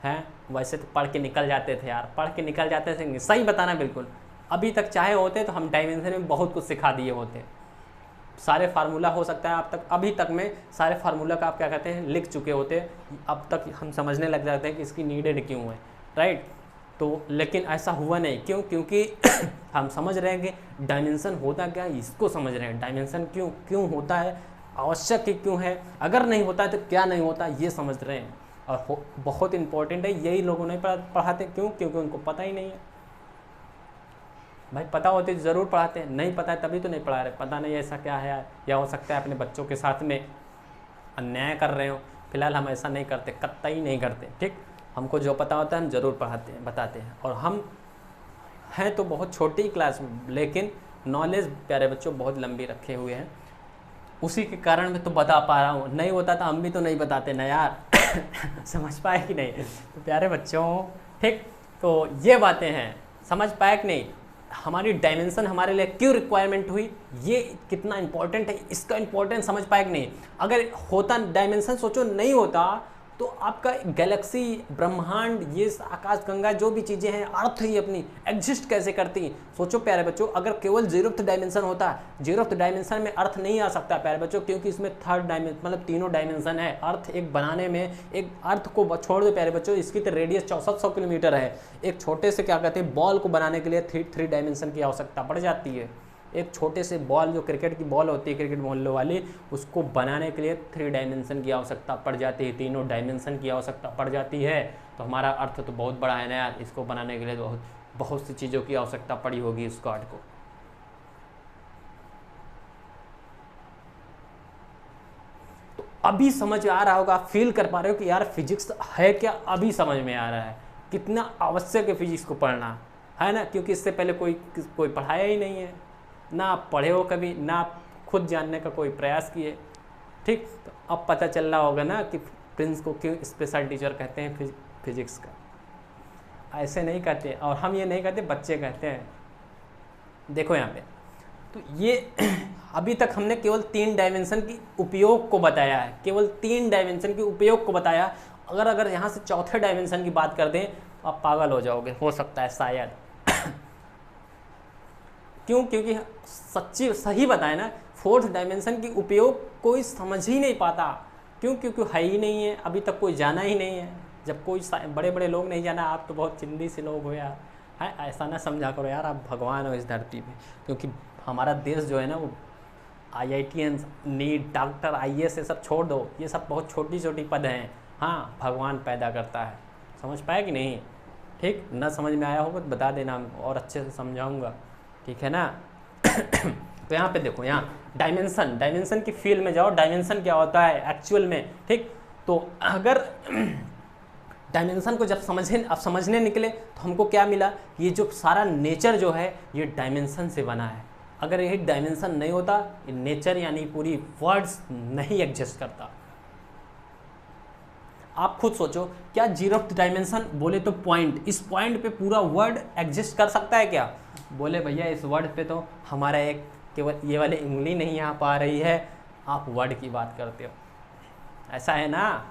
S1: है? वैसे तो पढ़ के निकल जाते थे यार, पढ़ के निकल जाते थे, सही बताना बिल्कुल। अभी तक चाहे होते तो हम डायमेंशन में बहुत कुछ सिखा दिए होते, सारे फार्मूला हो सकता है आप तक, अभी तक में सारे फार्मूला का आप क्या कहते हैं लिख चुके होते, अब तक हम समझने लग जाते हैं कि इसकी नीडेड क्यों है, राइट? तो लेकिन ऐसा हुआ नहीं, क्यों? क्योंकि हम समझ रहे हैं कि डायमेंशन होता क्या है, इसको समझ रहे हैं। डायमेंशन क्यों होता है, आवश्यक क्यों है, अगर नहीं होता है तो क्या नहीं होता, ये समझ रहे हैं। और बहुत इंपॉर्टेंट है, यही लोगों नहीं पढ़ाते। क्यों? क्योंकि उनको पता ही नहीं है। भाई पता होते तो ज़रूर पढ़ाते हैं, नहीं पता है तभी तो नहीं पढ़ा रहे। पता नहीं ऐसा क्या है, या हो सकता है अपने बच्चों के साथ में अन्याय कर रहे हो। फिलहाल हम ऐसा नहीं करते, कतई नहीं करते। ठीक? हमको जो पता होता है हम ज़रूर पढ़ाते हैं, बताते हैं। और हम हैं तो बहुत छोटी क्लास में, लेकिन नॉलेज प्यारे बच्चों बहुत लंबी रखे हुए हैं, उसी के कारण मैं तो बता पा रहा हूँ। नहीं होता तो हम भी तो नहीं बताते ना यार। समझ पाए कि नहीं? तो प्यारे बच्चों, ठीक, तो ये बातें हैं, समझ पाए कि नहीं? हमारी डायमेंशन हमारे लिए क्यों रिक्वायरमेंट हुई, ये कितना इंपॉर्टेंट है, इसका इंपॉर्टेंस समझ पाए कि नहीं। अगर होता डायमेंशन, सोचो नहीं होता तो आपका गैलेक्सी, ब्रह्मांड, ये आकाश गंगा जो भी चीज़ें हैं, अर्थ ही अपनी एग्जिस्ट कैसे करती हैं। सोचो प्यारे बच्चों, अगर केवल 0th डायमेंशन होता, 0th डायमेंशन में अर्थ नहीं आ सकता प्यारे बच्चों, क्योंकि इसमें 3rd डायमेंशन मतलब तीनों डायमेंशन है। अर्थ एक बनाने में, एक अर्थ को छोड़ दो प्यारे बच्चों, इसकी तो रेडियस 6400 किलोमीटर है। एक छोटे से क्या कहते हैं बॉल को बनाने के लिए 3 डायमेंशन की आवश्यकता पड़ जाती है। एक छोटे से बॉल, जो क्रिकेट की बॉल होती है, क्रिकेट मोहल्लों वाली, उसको बनाने के लिए 3 डायमेंशन की आवश्यकता पड़ जाती है, तीनों डायमेंशन की आवश्यकता पड़ जाती है। तो हमारा अर्थ तो बहुत बड़ा है ना यार, इसको बनाने के लिए तो बहुत सी चीज़ों की आवश्यकता पड़ी होगी इस गॉड को। तो अभी समझ आ रहा होगा, फील कर पा रहे हो कि यार फिजिक्स है क्या, अभी समझ में आ रहा है कितना आवश्यक है फिजिक्स को पढ़ना, है ना। क्योंकि इससे पहले कोई पढ़ाया ही नहीं है, ना आप पढ़े हो कभी, ना आप खुद जानने का कोई प्रयास किए। ठीक, तो अब पता चल रहा होगा ना कि प्रिंस को क्यों स्पेशल टीचर कहते हैं फिजिक्स का। ऐसे नहीं कहते, और हम ये नहीं कहते, बच्चे कहते हैं। देखो यहाँ पे, तो ये अभी तक हमने केवल 3 डायमेंशन की उपयोग को बताया है, केवल 3 डायमेंशन के उपयोग को बताया। अगर यहाँ से 4थे डायमेंशन की बात कर दें तो आप पागल हो जाओगे, हो सकता है शायद। क्यों? क्योंकि सही बताए ना, 4th डायमेंशन की उपयोग कोई समझ ही नहीं पाता। क्यों? क्योंकि है ही नहीं है, अभी तक कोई जाना ही नहीं है। जब कोई बड़े बड़े लोग नहीं जाना, आप तो बहुत चिंदी से लोग हो यार, है ऐसा ना समझा करो यार, आप भगवान हो इस धरती पे। क्योंकि हमारा देश जो है ना, वो IITians, नीट, डॉक्टर, IAS ये सब छोड़ दो, ये सब बहुत छोटी छोटी पद हैं। हाँ, भगवान पैदा करता है, समझ पाए कि नहीं। ठीक, ना समझ में आया होगा तो बता देना, और अच्छे से समझाऊँगा, ठीक है ना। तो यहाँ पे देखो, यहाँ डायमेंशन की फील्ड में जाओ, डायमेंशन क्या होता है एक्चुअल में। ठीक, तो अगर डायमेंशन को जब समझने निकले तो हमको क्या मिला, ये जो सारा नेचर जो है ये डायमेंशन से बना है। अगर ये डायमेंशन नहीं होता, ये नेचर यानी पूरी वर्ड्स नहीं एग्जिस्ट करता। आप खुद सोचो, क्या 0th डायमेंशन बोले तो पॉइंट, इस पॉइंट पे पूरा वर्ड एग्जिस्ट कर सकता है क्या? बोले भैया इस वर्ड पे तो हमारा एक केवल ये वाली उंगली नहीं आ पा रही है, आप वर्ड की बात करते हो, ऐसा है ना,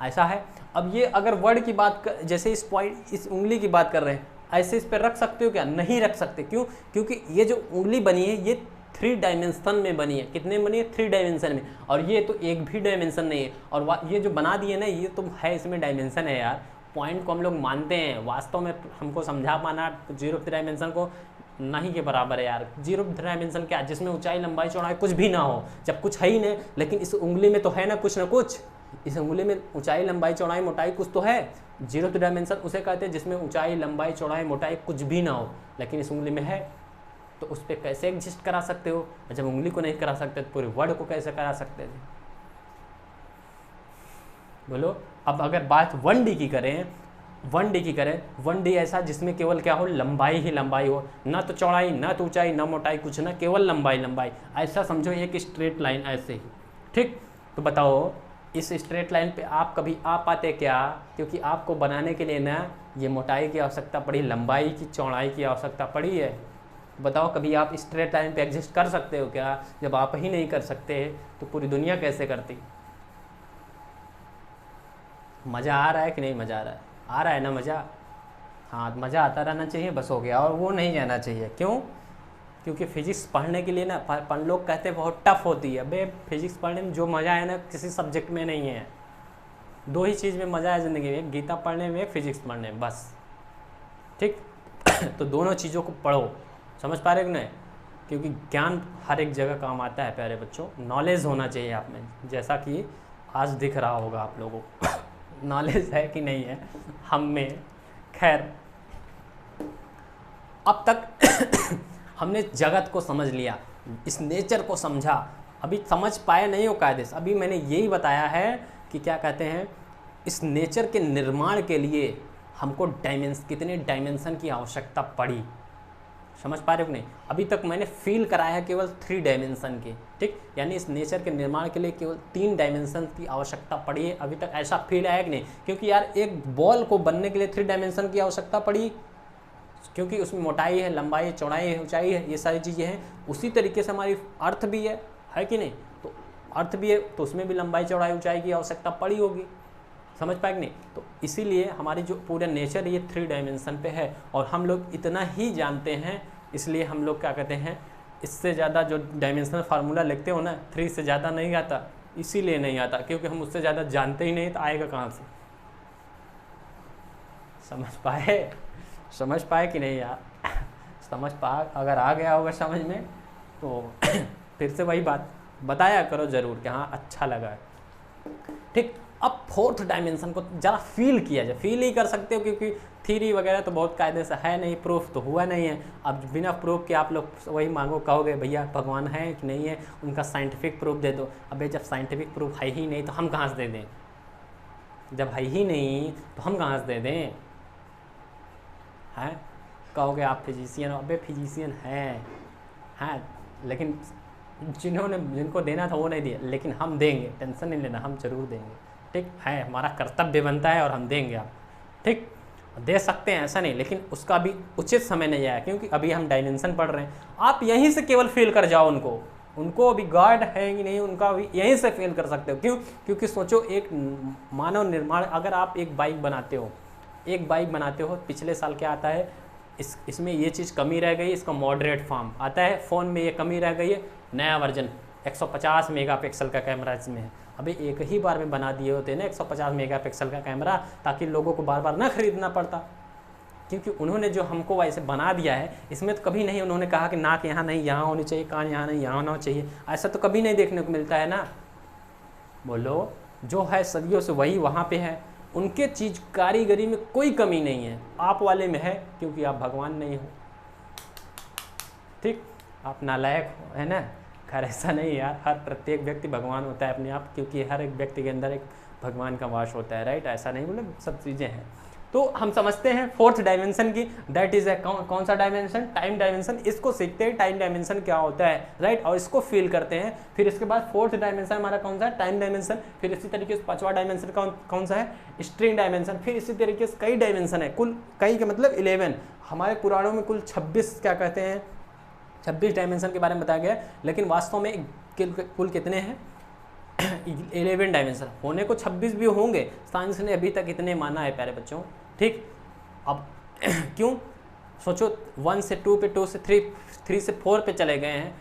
S1: ऐसा है। अब ये अगर वर्ड की बात जैसे इस पॉइंट, इस उंगली की बात कर रहे हैं, ऐसे इस पर रख सकते हो क्या? नहीं रख सकते। क्यों? क्योंकि ये जो उंगली बनी है ये 3 डायमेंशन में बनी है। कितने बनी है? 3 डायमेंशन में, और ये तो एक भी डायमेंशन नहीं है। और ये जो बना दिए ना, ये तो है, इसमें डायमेंशन है यार। पॉइंट को हम लोग मानते हैं, वास्तव में हमको समझा पाना 0th डायमेंशन को नहीं के बराबर है यार। 0th डायमेंशन क्या, जिसमें ऊंचाई लंबाई चौड़ाई कुछ भी ना हो, जब कुछ है ही नहीं। लेकिन इस उंगली में तो है ना कुछ, इस उंगली में ऊंचाई लंबाई चौड़ाई मोटाई कुछ तो है। 0th डायमेंशन उसे कहते हैं जिसमें ऊंचाई लंबाई चौड़ाई मोटाई कुछ भी ना हो, लेकिन इस उंगली में है। तो उस पर कैसे एग्जिस्ट करा सकते हो? जब उंगली को नहीं करा सकते तो पूरे वर्ड को कैसे करा सकते थे? बोलो। अब अगर बात 1D की करें, 1D ऐसा जिसमें केवल क्या हो, लंबाई ही लंबाई हो, ना तो चौड़ाई, ना तो ऊंचाई, ना मोटाई, कुछ ना, केवल लंबाई। ऐसा समझो, एक स्ट्रेट लाइन ऐसे ही। ठीक, तो बताओ इस स्ट्रेट लाइन पे आप कभी आ पाते क्या? क्योंकि आपको बनाने के लिए ना ये मोटाई की आवश्यकता पड़ी, लंबाई की, चौड़ाई की आवश्यकता पड़ी है। बताओ कभी आप स्ट्रेट लाइन पे एग्जिस्ट कर सकते हो क्या? जब आप ही नहीं कर सकते तो पूरी दुनिया कैसे करती? मज़ा आ रहा है कि नहीं मज़ा आ रहा है? आ रहा है ना मज़ा? हाँ, मज़ा आता रहना चाहिए, बस हो गया। और वो नहीं जाना चाहिए। क्यों? क्योंकि फिजिक्स पढ़ने के लिए ना लोग कहते हैं बहुत टफ होती है। बे, फिजिक्स पढ़ने में जो मज़ा है ना किसी सब्जेक्ट में नहीं है। 2 ही चीज़ में मज़ा है ज़िंदगी में, एक गीता पढ़ने में, एक फिजिक्स पढ़ने में, बस। ठीक तो दोनों चीज़ों को पढ़ो, समझ पा रहे हो नहीं? क्योंकि ज्ञान हर एक जगह काम आता है प्यारे बच्चों। नॉलेज होना चाहिए आप में, जैसा कि आज दिख रहा होगा आप लोगों को। नॉलेज है कि नहीं है हम में? खैर, अब तक हमने जगत को समझ लिया, इस नेचर को समझा। अभी समझ पाए नहीं हो कायदे से, अभी मैंने यही बताया है कि क्या कहते हैं, इस नेचर के निर्माण के लिए हमको कितने डायमेंशन की आवश्यकता पड़ी। समझ पा रहे हो नहीं? अभी तक मैंने फील कराया है केवल 3 डायमेंशन के। ठीक, यानी इस नेचर के निर्माण के लिए केवल 3 डायमेंशन की आवश्यकता पड़ी है। अभी तक ऐसा फील आया कि नहीं? क्योंकि यार एक बॉल को बनने के लिए 3 डायमेंशन की आवश्यकता पड़ी। क्योंकि उसमें मोटाई है, लंबाई है, चौड़ाई है, ऊंचाई है, ये सारी चीज़ें हैं। उसी तरीके से हमारी अर्थ भी है कि नहीं? तो अर्थ भी है तो उसमें भी लंबाई चौड़ाई ऊंचाई की आवश्यकता पड़ी होगी, समझ पाए कि नहीं? तो इसीलिए हमारी जो पूरा नेचर ये 3 डायमेंशन पे है, और हम लोग इतना ही जानते हैं, इसलिए हम लोग क्या कहते हैं, इससे ज़्यादा जो डायमेंशनल फार्मूला लिखते हो ना, 3 से ज़्यादा नहीं आता, इसीलिए नहीं आता क्योंकि हम उससे ज़्यादा जानते ही नहीं, तो आएगा कहाँ से? समझ पाए कि नहीं यार? समझ पा, अगर आ गया होगा समझ में तो फिर से वही बात बताया करो ज़रूर कि हाँ अच्छा लगा है, ठीक। अब 4th डायमेंशन को ज़रा फील किया जाए, फील ही कर सकते हो क्योंकि थ्योरी वगैरह तो बहुत कायदे से है नहीं, प्रूफ तो हुआ नहीं है। अब बिना प्रूफ के आप लोग वही मांगो, कहोगे भैया भगवान है कि नहीं है, उनका साइंटिफिक प्रूफ दे दो। अबे जब साइंटिफिक प्रूफ है ही नहीं तो हम कहाँ से दे दें? जब है ही नहीं तो हम कहाँ से दे दें? हैं, कहोगे आप फिजिशियन, अबे फिजिशियन हैं लेकिन जिनको देना था वो नहीं दिया, लेकिन हम देंगे, टेंशन नहीं लेना, हम जरूर देंगे, ठीक है। हमारा कर्तव्य बनता है और हम देंगे आप, ठीक। दे सकते हैं ऐसा नहीं, लेकिन उसका भी उचित समय नहीं आया क्योंकि अभी हम डायमेंशन पढ़ रहे हैं। आप यहीं से केवल फील कर जाओ उनको अभी गॉड है कि नहीं, उनका भी यहीं से फील कर सकते हो। क्यों? क्योंकि सोचो एक मानव निर्माण, अगर आप एक बाइक बनाते हो, पिछले साल क्या आता है, इसमें ये चीज़ कमी रह गई, इसका मॉडरेट फॉर्म आता है, फ़ोन में ये कमी रह गई है, नया वर्जन 150 मेगापिक्सल का कैमरा इसमें है। अभी एक ही बार में बना दिए होते हैं ना 150 मेगापिक्सल का कैमरा, ताकि लोगों को बार बार ना खरीदना पड़ता, क्योंकि उन्होंने जो हमको वैसे बना दिया है, इसमें तो कभी नहीं उन्होंने कहा कि नाक यहाँ नहीं यहाँ होनी चाहिए, कान यहाँ नहीं यहाँ होना चाहिए, ऐसा तो कभी नहीं देखने को मिलता है ना। बोलो, जो है सदियों से वही वहाँ पे है, उनके चीज़ कारीगरी में कोई कमी नहीं है, आप वाले में है क्योंकि आप भगवान नहीं हो, ठीक। आप नालायक हो, है ना? खैर ऐसा नहीं यार, हर प्रत्येक व्यक्ति भगवान होता है अपने आप, क्योंकि हर एक व्यक्ति के अंदर एक भगवान का वास होता है, राइट? ऐसा नहीं, मतलब सब चीज़ें हैं। तो हम समझते हैं 4th डायमेंशन की, दैट इज कौन सा डायमेंशन? Time dimension. इसको सीखते हैं टाइम डायमेंशन क्या होता है, राइट? और इसको फील करते हैं। फिर इसके बाद 4th डायमेंशन हमारा कौन सा है? Time dimension. फिर इसी तरीके से 5वां डायमेंशन कौन सा है? String dimension. फिर इसी तरीके से कई डायमेंशन है, कुल कई का मतलब 11। हमारे पुराणों में कुल 26 क्या कहते हैं, 26 डायमेंशन के बारे में बताया गया है, लेकिन वास्तव में कुल कितने हैं? 11 डायमेंशन। होने को 26 भी होंगे, साइंस ने अभी तक इतने माना है प्यारे बच्चों, ठीक। अब क्यों? सोचो 1 से 2 पे, 2 से 3, 3 से 4 पे चले गए हैं,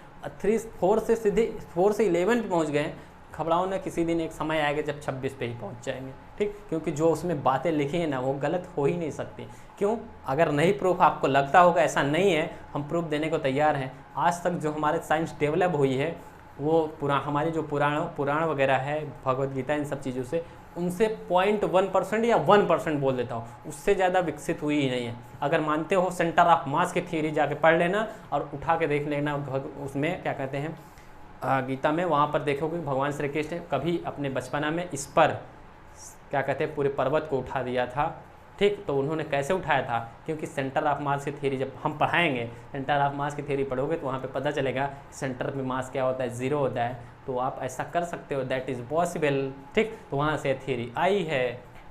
S1: 4 से सीधे 4 से 11 पे पहुंच गए हैं। घबराओ ना, किसी दिन एक समय आएगा जब 26 पे ही पहुंच जाएंगे, ठीक। क्योंकि जो उसमें बातें लिखी हैं ना, वो गलत हो ही नहीं सकती। क्यों? अगर नहीं प्रूफ आपको लगता होगा, ऐसा नहीं है, हम प्रूफ देने को तैयार हैं। आज तक जो हमारे साइंस डेवलप हुई है, वो हमारी जो पुराण वगैरह है, भगवद गीता, इन सब चीज़ों से, उनसे 0.1% या 1% बोल देता हूँ, उससे ज़्यादा विकसित हुई ही नहीं है। अगर मानते हो, सेंटर ऑफ मास की थ्योरी जाके पढ़ लेना और उठा के देख लेना, उसमें क्या कहते हैं गीता में, वहाँ पर देखोगे भगवान श्री कृष्ण कभी अपने बचपना में इस पर क्या कहते हैं पूरे पर्वत को उठा दिया था, ठीक। तो उन्होंने कैसे उठाया था? क्योंकि सेंटर ऑफ मास की थ्योरी जब हम पढ़ाएंगे, सेंटर ऑफ मास की थ्योरी पढ़ोगे तो वहाँ पे पता चलेगा सेंटर में मास क्या होता है, 0 होता है। तो आप ऐसा कर सकते हो, दैट इज़ पॉसिबल, ठीक। तो वहाँ से थ्योरी आई है,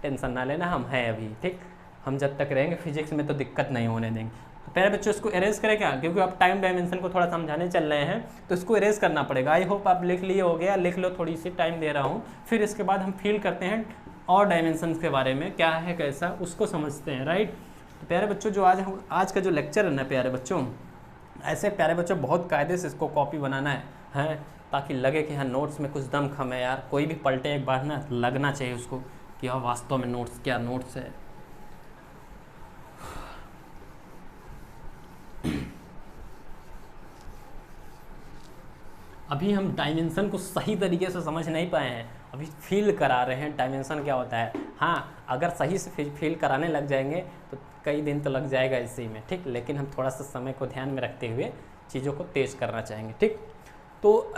S1: टेंशन ना लेना, हम हैं अभी, ठीक। हम जब तक रहेंगे फिजिक्स में तो दिक्कत नहीं होने देंगे। तो पहले बच्चों इसको एरेज करें क्या, क्योंकि आप टाइम डायमेंशन को थोड़ा समझाने चल रहे हैं, तो इसको एरेज करना पड़ेगा। आई होप आप लिख लिए हो गया, लिख लो, थोड़ी सी टाइम दे रहा हूँ। फिर इसके बाद हम फील करते हैं और डायमेंशंस के बारे में, क्या है कैसा, उसको समझते हैं, राइट। तो प्यारे बच्चों, जो आज का जो लेक्चर है ना प्यारे बच्चों, ऐसे प्यारे बच्चों बहुत कायदे से इसको कॉपी बनाना है, ताकि लगे कि हाँ नोट्स में कुछ दम खम है यार। कोई भी पलटे एक बार ना, लगना चाहिए उसको कि हाँ वास्तव में नोट्स क्या नोट्स है। अभी हम डायमेंशन को सही तरीके से समझ नहीं पाए हैं, अभी फील करा रहे हैं डायमेंशन क्या होता है। हाँ, अगर सही से फील कराने लग जाएंगे तो कई दिन तो लग जाएगा इसी में, ठीक। लेकिन हम थोड़ा सा समय को ध्यान में रखते हुए चीज़ों को तेज करना चाहेंगे, ठीक। तो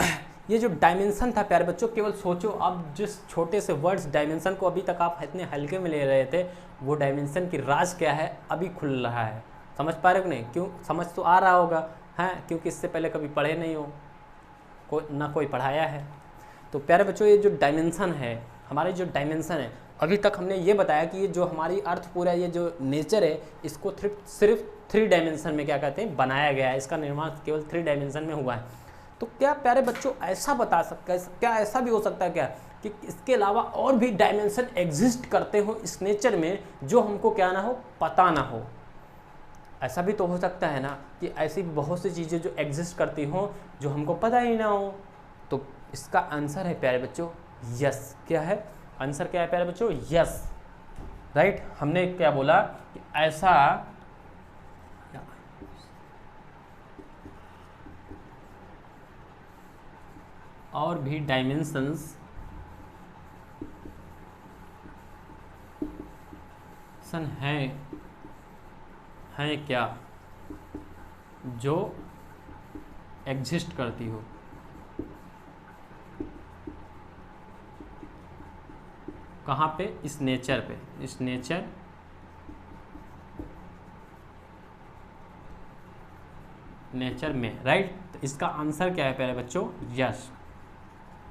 S1: ये जो डायमेंशन था प्यारे बच्चों, केवल सोचो आप जिस छोटे से वर्ड्स डायमेंशन को अभी तक आप इतने हल्के में ले रहे थे, वो डायमेंशन की राज क्या है अभी खुल रहा है। समझ पा रहे हो कि नहीं? क्यों समझ तो आ रहा होगा, हैं, क्योंकि इससे पहले कभी पढ़े नहीं हो, कोई पढ़ाया है। तो प्यारे बच्चों, ये जो डायमेंशन है, हमारे जो डायमेंशन है, अभी तक हमने ये बताया कि ये जो हमारी अर्थ पूरा, ये जो नेचर है, इसको सिर्फ 3 डायमेंशन में क्या कहते हैं बनाया गया है, इसका निर्माण केवल 3 डायमेंशन में हुआ है। तो क्या प्यारे बच्चों ऐसा बता सकता है, क्या ऐसा भी हो सकता है क्या कि इसके अलावा और भी डायमेंशन एग्जिस्ट करते हो इस नेचर में जो हमको क्या ना हो, पता ना हो? ऐसा भी तो हो सकता है ना कि ऐसी बहुत सी चीज़ें जो एग्जिस्ट करती हो जो हमको पता ही ना हो। तो इसका आंसर है प्यारे बच्चों यस। क्या है आंसर, क्या है प्यारे बच्चों? Yes, right. हमने क्या बोला कि ऐसा और भी डायमेंशंस हैं क्या जो एग्जिस्ट करती हो। कहाँ पे? इस नेचर पे, इस नेचर में, राइट। तो इसका आंसर क्या है प्यारे बच्चों? यस,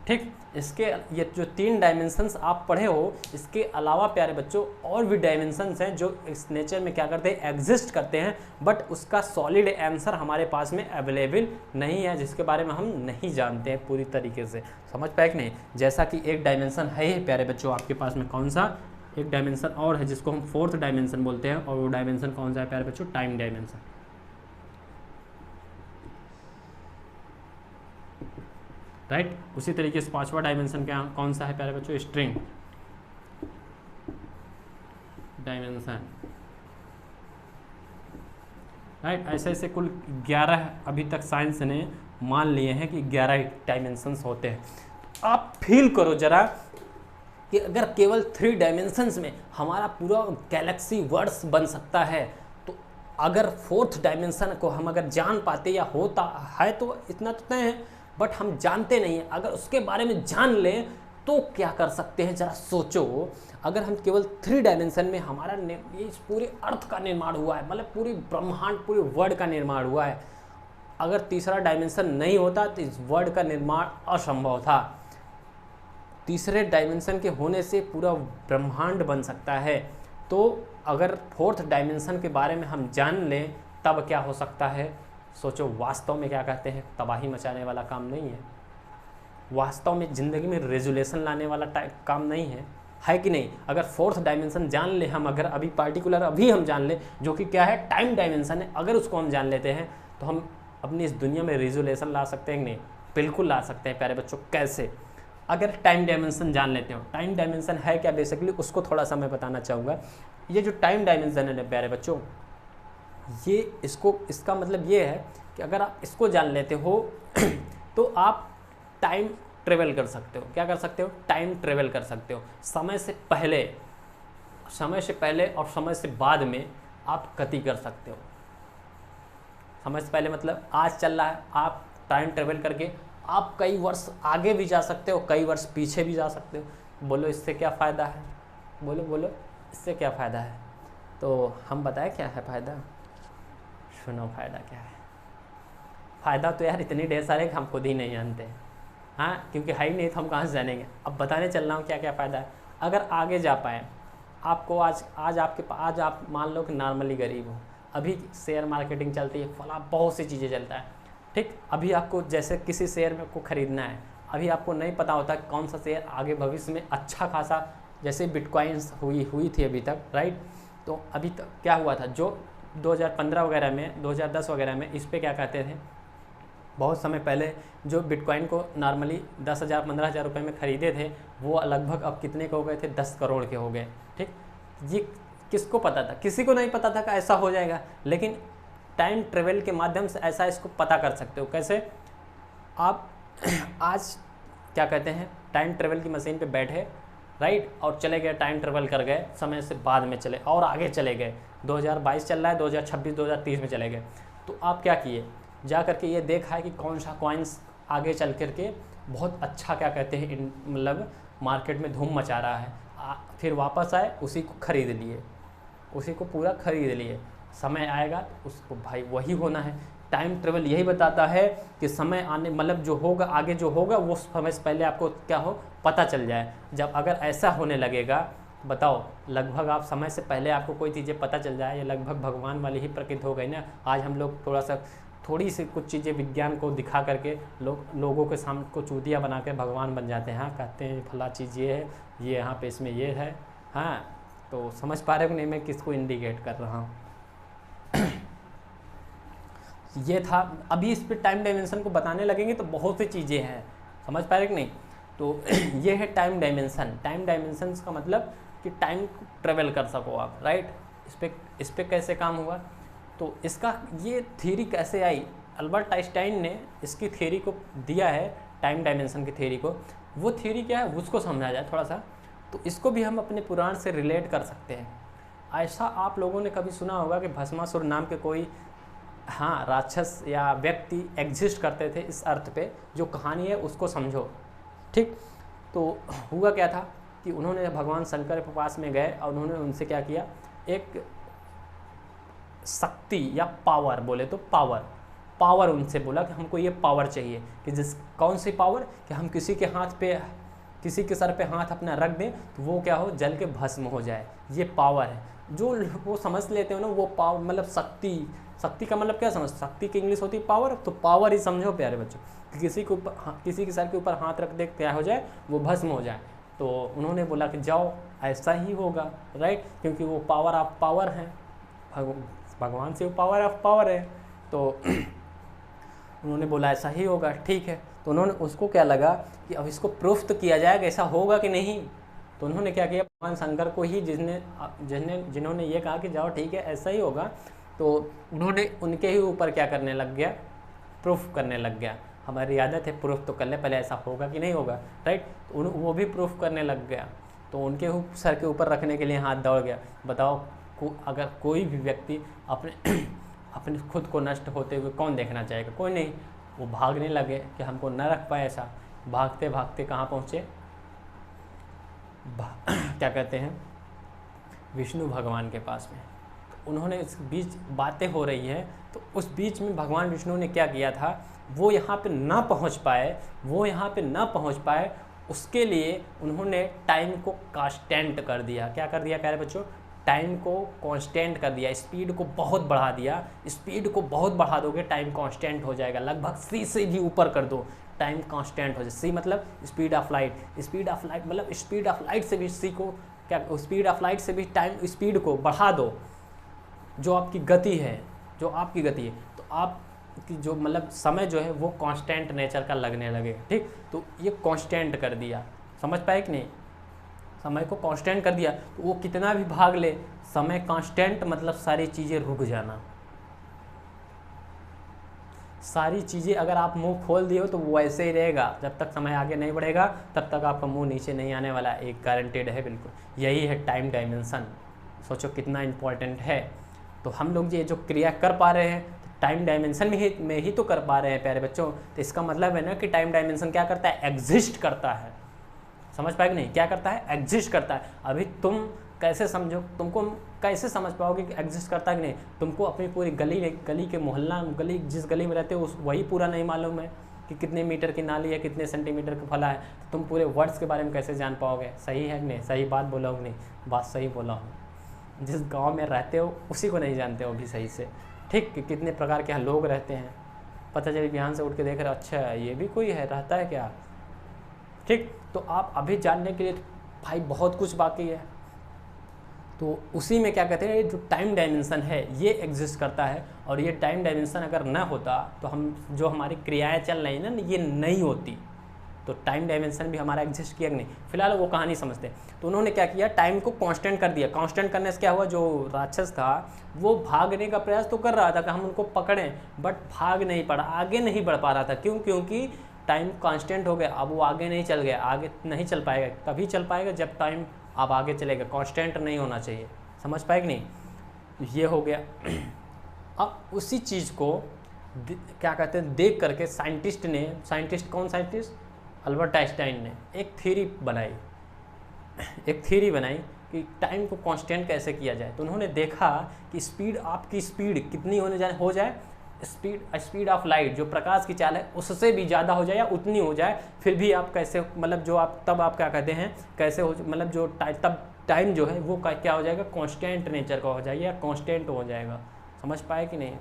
S1: ठीक। इसके ये जो 3 डायमेंशंस आप पढ़े हो, इसके अलावा प्यारे बच्चों और भी डायमेंशंस हैं जो इस नेचर में क्या करते हैं, एग्जिस्ट करते हैं, बट उसका सॉलिड आंसर हमारे पास में अवेलेबल नहीं है, जिसके बारे में हम नहीं जानते हैं पूरी तरीके से। समझ पाए कि नहीं? जैसा कि एक डायमेंशन है प्यारे बच्चों आपके पास में, कौन सा? एक डायमेंशन और है जिसको हम 4th डायमेंशन बोलते हैं, और वो डायमेंशन कौन सा है प्यारे बच्चों? Time dimension, right. उसी तरीके से 5वां डायमेंशन क्या कौन सा है प्यारे बच्चों? String dimension, right. ऐसे ऐसे कुल 11 अभी तक साइंस ने मान लिए हैं कि 11 डायमेंशंस होते हैं। आप फील करो जरा कि अगर केवल 3 डायमेंशंस में हमारा पूरा गैलेक्सी वर्ड्स बन सकता है, तो अगर 4th डायमेंशन को हम अगर जान पाते या होता है तो इतना तो तय है, बट हम जानते नहीं हैं। अगर उसके बारे में जान लें तो क्या कर सकते हैं, जरा सोचो। अगर हम केवल 3 डायमेंशन में हमारा ये इस पूरे अर्थ का निर्माण हुआ है, मतलब पूरी ब्रह्मांड, पूरे वर्ल्ड का निर्माण हुआ है। अगर तीसरा डायमेंशन नहीं होता तो इस वर्ल्ड का निर्माण असंभव था। तीसरे डायमेंशन के होने से पूरा ब्रह्मांड बन सकता है। तो अगर 4th डायमेंशन के बारे में हम जान लें तब क्या हो सकता है, सोचो। वास्तव में क्या कहते हैं, तबाही मचाने वाला काम नहीं है, वास्तव में ज़िंदगी में रेजुलेशन लाने वाला काम नहीं है कि नहीं? अगर 4th डायमेंशन जान ले हम, अगर अभी पार्टिकुलर अभी हम जान ले, जो कि क्या है, टाइम डायमेंशन है, अगर उसको हम जान लेते हैं तो हम अपनी इस दुनिया में रेजुलेशन ला सकते हैं कि नहीं? बिल्कुल ला सकते हैं प्यारे बच्चों। कैसे? अगर टाइम डायमेंशन जान लेते हो। टाइम डायमेंशन है क्या बेसिकली, उसको थोड़ा सा मैं बताना चाहूँगा। ये जो टाइम डायमेंशन है प्यारे बच्चों, ये इसका मतलब ये है कि अगर आप इसको जान लेते हो तो आप टाइम ट्रेवल कर सकते हो। क्या कर सकते हो? टाइम ट्रेवल कर सकते हो। समय से पहले और समय से बाद में आप गति कर सकते हो। समय से पहले मतलब आज चल रहा है, आप टाइम ट्रेवल करके आप कई वर्ष आगे भी जा सकते हो, कई वर्ष पीछे भी जा सकते हो। बोलो इससे क्या फ़ायदा है? बोलो इससे क्या फ़ायदा है? तो हम बताएं क्या है फ़ायदा। सुनो फ़ायदा क्या है। फ़ायदा तो यार इतने ढेर सारे हम खुद ही नहीं जानते, हाँ, क्योंकि है ही नहीं तो हम कहाँ से जानेंगे। अब बताने चल रहा हूँ क्या क्या फ़ायदा है। अगर आगे जा पाएँ, आपको आज आप मान लो कि नॉर्मली गरीब हो, अभी शेयर मार्केटिंग चलती है, फला बहुत सी चीज़ें चलता है, ठीक। अभी आपको जैसे किसी शेयर में को ख़रीदना है, अभी आपको नहीं पता होता कौन सा शेयर आगे भविष्य में अच्छा खासा, जैसे बिटकॉइंस हुई थी अभी तक, राइट। तो अभी तक क्या हुआ था, जो 2015 वगैरह में, 2010 वगैरह में इस पे क्या कहते थे, बहुत समय पहले जो बिटकॉइन को नॉर्मली 10,000 15,000 रुपये में ख़रीदे थे, वो लगभग अब कितने के हो गए थे, 10 करोड़ के हो गए, ठीक। ये किसको पता था? किसी को नहीं पता था कि ऐसा हो जाएगा, लेकिन टाइम ट्रेवल के माध्यम से ऐसा इसको पता कर सकते हो। कैसे? आप आज क्या कहते हैं, टाइम ट्रेवल की मशीन पे बैठे, राइट, और चले गए, टाइम ट्रेवल कर गए, समय से बाद में चले और आगे चले गए, 2022 चल रहा है, 2026 2030 में चले गए। तो आप क्या किए, जा करके ये देखा है कि कौन सा कॉइन्स आगे चल करके बहुत अच्छा क्या कहते हैं, मतलब मार्केट में धूम मचा रहा है, फिर वापस आए, उसी को ख़रीद लिए, उसी को पूरा ख़रीद लिए। समय आएगा तो उसको भाई वही होना है। टाइम ट्रेवल यही बताता है कि समय आने, मतलब जो होगा आगे जो होगा वो समय से पहले आपको क्या हो, पता चल जाए। जब अगर ऐसा होने लगेगा बताओ, लगभग आप समय से पहले आपको कोई चीज़ें पता चल जाए, या लगभग भगवान वाली ही प्रकृति हो गई ना। आज हम लोग थोड़ी सी कुछ चीज़ें विज्ञान को दिखा करके लोगों के सामने को चूतिया बना के भगवान बन जाते हैं। हाँ, कहते हैं फला चीज़ ये है, ये यहाँ पे इसमें ये है। हाँ, तो समझ पा रहे हो नहीं मैं किसको इंडिकेट कर रहा हूँ। ये था। अभी इस पे टाइम डायमेंशन को बताने लगेंगे तो बहुत सी चीज़ें हैं, समझ पा रहे कि नहीं। तो ये है टाइम डायमेंशन। टाइम डायमेंशन का मतलब कि टाइम ट्रेवल कर सको आप, राइट। इस पे कैसे काम हुआ, तो इसका ये थ्योरी कैसे आई, अल्बर्ट आइंस्टाइन ने इसकी थ्योरी को दिया है, टाइम डायमेंशन की थ्योरी को। वो थ्योरी क्या है उसको समझा जाए थोड़ा सा, तो इसको भी हम अपने पुराण से रिलेट कर सकते हैं। ऐसा आप लोगों ने कभी सुना होगा कि भस्मासुर नाम के कोई राक्षस या व्यक्ति एग्जिस्ट करते थे इस अर्थ पे। जो कहानी है उसको समझो, ठीक। तो हुआ क्या था कि उन्होंने भगवान शंकर के पास में गए और उन्होंने उनसे क्या किया, एक शक्ति या पावर, बोले तो पावर उनसे बोला कि हमको ये पावर चाहिए, कि कौन सी पावर, कि हम किसी के सर पे हाथ अपना रख दें तो वो क्या हो, जल के भस्म हो जाए। ये पावर है। जो वो समझ लेते हो ना, वो पावर मतलब शक्ति का मतलब क्या समझ, शक्ति की इंग्लिश होती है पावर, तो पावर ही समझो प्यारे बच्चों, कि किसी के सर के ऊपर हाथ रख दे क्या हो जाए, वो भस्म हो जाए। तो उन्होंने बोला कि जाओ ऐसा ही होगा, राइट, क्योंकि वो पावर ऑफ पावर है, भगवान से वो पावर ऑफ पावर है। तो उन्होंने बोला ऐसा ही होगा, ठीक है। तो उन्होंने उसको क्या लगा कि अब इसको प्रूफ तो किया जाएगा ऐसा होगा कि नहीं। तो उन्होंने क्या किया, भगवान शंकर को ही जिन्होंने ये कहा कि जाओ ठीक है ऐसा ही होगा, तो उन्होंने उनके ही ऊपर क्या करने लग गया, प्रूफ करने लग गया। हमारी आदत है प्रूफ तो कर ले पहले, ऐसा होगा कि नहीं होगा, राइट। तो वो भी प्रूफ करने लग गया। तो उनके सर के ऊपर रखने के लिए हाथ दौड़ गया। बताओ, अगर कोई भी व्यक्ति अपने खुद को नष्ट होते हुए कौन देखना चाहेगा, कोई नहीं। वो भागने लगे कि हमको न रख पाए ऐसा। भागते भागते कहाँ पहुँचे, क्या कहते हैं, विष्णु भगवान के पास में। तो उन्होंने इस बीच बातें हो रही हैं, तो उस बीच में भगवान विष्णु ने क्या किया था, वो यहाँ पे ना पहुँच पाए, उसके लिए उन्होंने टाइम को कांस्टेंट कर दिया। क्या कर दिया प्यारे बच्चों, टाइम को कांस्टेंट कर दिया, स्पीड को बहुत बढ़ा दिया। स्पीड को बहुत बढ़ा दोगे टाइम कांस्टेंट हो जाएगा, लगभग सी से भी ऊपर कर दो टाइम कांस्टेंट हो जाए। सी मतलब स्पीड ऑफ लाइट मतलब स्पीड ऑफ लाइट से भी सी को क्या, स्पीड ऑफ लाइट से भी टाइम स्पीड को बढ़ा दो, जो आपकी गति है, तो आपकी जो मतलब समय जो है वो कांस्टेंट नेचर का लगने लगे, ठीक। तो ये कांस्टेंट कर दिया, समझ पाए कि नहीं, समय को कांस्टेंट कर दिया। तो वो कितना भी भाग ले, समय कांस्टेंट मतलब सारी चीज़ें रुक जाना। सारी चीज़ें अगर आप मुंह खोल दिए हो तो वो ऐसे ही रहेगा, जब तक समय आगे नहीं बढ़ेगा तब तक आपका मुंह नीचे नहीं आने वाला, एक गारंटेड है बिल्कुल। यही है टाइम डायमेंशन, सोचो कितना इम्पोर्टेंट है। तो हम लोग ये जो क्रिया कर पा रहे हैं तो टाइम डायमेंशन में ही तो कर पा रहे हैं प्यारे बच्चों। तो इसका मतलब है ना कि टाइम डायमेंशन क्या करता है, एग्जिस्ट करता है। समझ पाए कि नहीं, क्या करता है, एग्जिस्ट करता है। अभी तुम कैसे समझो, तुमको कैसे समझ पाओगे कि एग्जिस्ट करता है कि नहीं। तुमको अपनी पूरी गली के मोहल्ला, जिस गली में रहते हो वही पूरा नहीं मालूम है कि कितने मीटर की नाली है, कितने सेंटीमीटर का फला है, तो तुम पूरे वर्ड्स के बारे में कैसे जान पाओगे। सही है कि नहीं, सही बात बोला हो नहीं, बात सही बोला हो। जिस गाँव में रहते हो उसी को नहीं जानते हो भी सही से, ठीक। कि कितने प्रकार के यहाँ लोग रहते हैं, पता चले बिहान से उठ के देख रहे अच्छा ये भी कोई है, रहता है क्या, ठीक। तो आप अभी जानने के लिए भाई बहुत कुछ बाकी है। तो उसी में क्या कहते हैं, जो टाइम डायमेंशन है ये एग्जिस्ट करता है। और ये टाइम डायमेंशन अगर ना होता तो हम जो हमारी क्रियाएं चल रही हैं ना ये नहीं होती। तो टाइम डायमेंशन भी हमारा एग्जिस्ट किया कि नहीं, फिलहाल वो कहानी समझते। तो उन्होंने क्या किया, टाइम को कांस्टेंट कर दिया। कांस्टेंट करने से क्या हुआ, जो राक्षस था वो भागने का प्रयास तो कर रहा था कि हम उनको पकड़ें, बट भाग नहीं पड़ा, आगे नहीं बढ़ पा रहा था। क्यों, क्योंकि टाइम कांस्टेंट हो गया। अब वो आगे नहीं चल गया, आगे नहीं चल पाएगा। तभी चल पाएगा जब टाइम अब आगे चलेगा, कांस्टेंट नहीं होना चाहिए। समझ पाए कि नहीं, ये हो गया। अब उसी चीज़ को क्या कहते हैं, देख करके साइंटिस्ट कौन, अल्बर्ट आइंस्टाइन ने एक थ्योरी बनाई कि टाइम को कांस्टेंट कैसे किया जाए। तो उन्होंने देखा कि आपकी स्पीड कितनी हो जाए, स्पीड ऑफ लाइट, जो प्रकाश की चाल है उससे भी ज़्यादा हो जाए या उतनी हो जाए, फिर भी आप कैसे, मतलब जो आप तब आप क्या कहते हैं कैसे हो, मतलब जो तब टाइम जो है वो क्या हो जाएगा, कांस्टेंट नेचर का हो जाएगा या कांस्टेंट हो जाएगा। समझ पाए कि नहीं?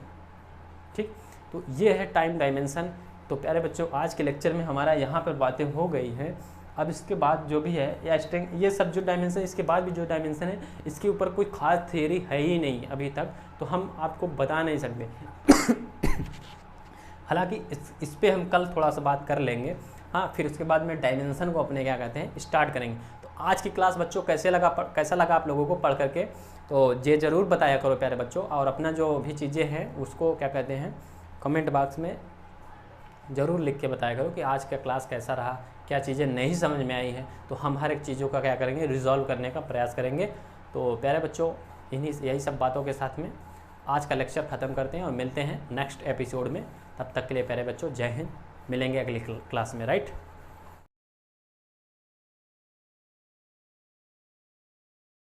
S1: ठीक, तो ये है टाइम डायमेंशन। तो प्यारे बच्चों, आज के लेक्चर में हमारा यहाँ पर बातें हो गई हैं। अब इसके बाद जो भी है या स्ट्रेंथ, ये सब जो डायमेंशन, इसके बाद भी जो डायमेंशन है, इसके ऊपर कोई खास थियरी है ही नहीं अभी तक, तो हम आपको बता नहीं सकते। हालांकि इस पे हम कल थोड़ा सा बात कर लेंगे। हाँ, फिर उसके बाद में डायमेंशन को अपने क्या कहते हैं स्टार्ट करेंगे। तो आज की क्लास बच्चों कैसा लगा आप लोगों को पढ़ करके, तो ये ज़रूर बताया करो प्यारे बच्चों। और अपना जो भी चीज़ें हैं उसको क्या कहते हैं कमेंट बॉक्स में ज़रूर लिख के बताया करो कि आज का क्लास कैसा रहा, क्या चीज़ें नहीं समझ में आई हैं, तो हम हर एक चीज़ों का क्या करेंगे, रिजॉल्व करने का प्रयास करेंगे। तो प्यारे बच्चों, यही सब बातों के साथ में आज का लेक्चर ख़त्म करते हैं और मिलते हैं नेक्स्ट एपिसोड में। तब तक के लिए प्यारे बच्चों, जय हिंद। मिलेंगे अगली क्लास में, राइट।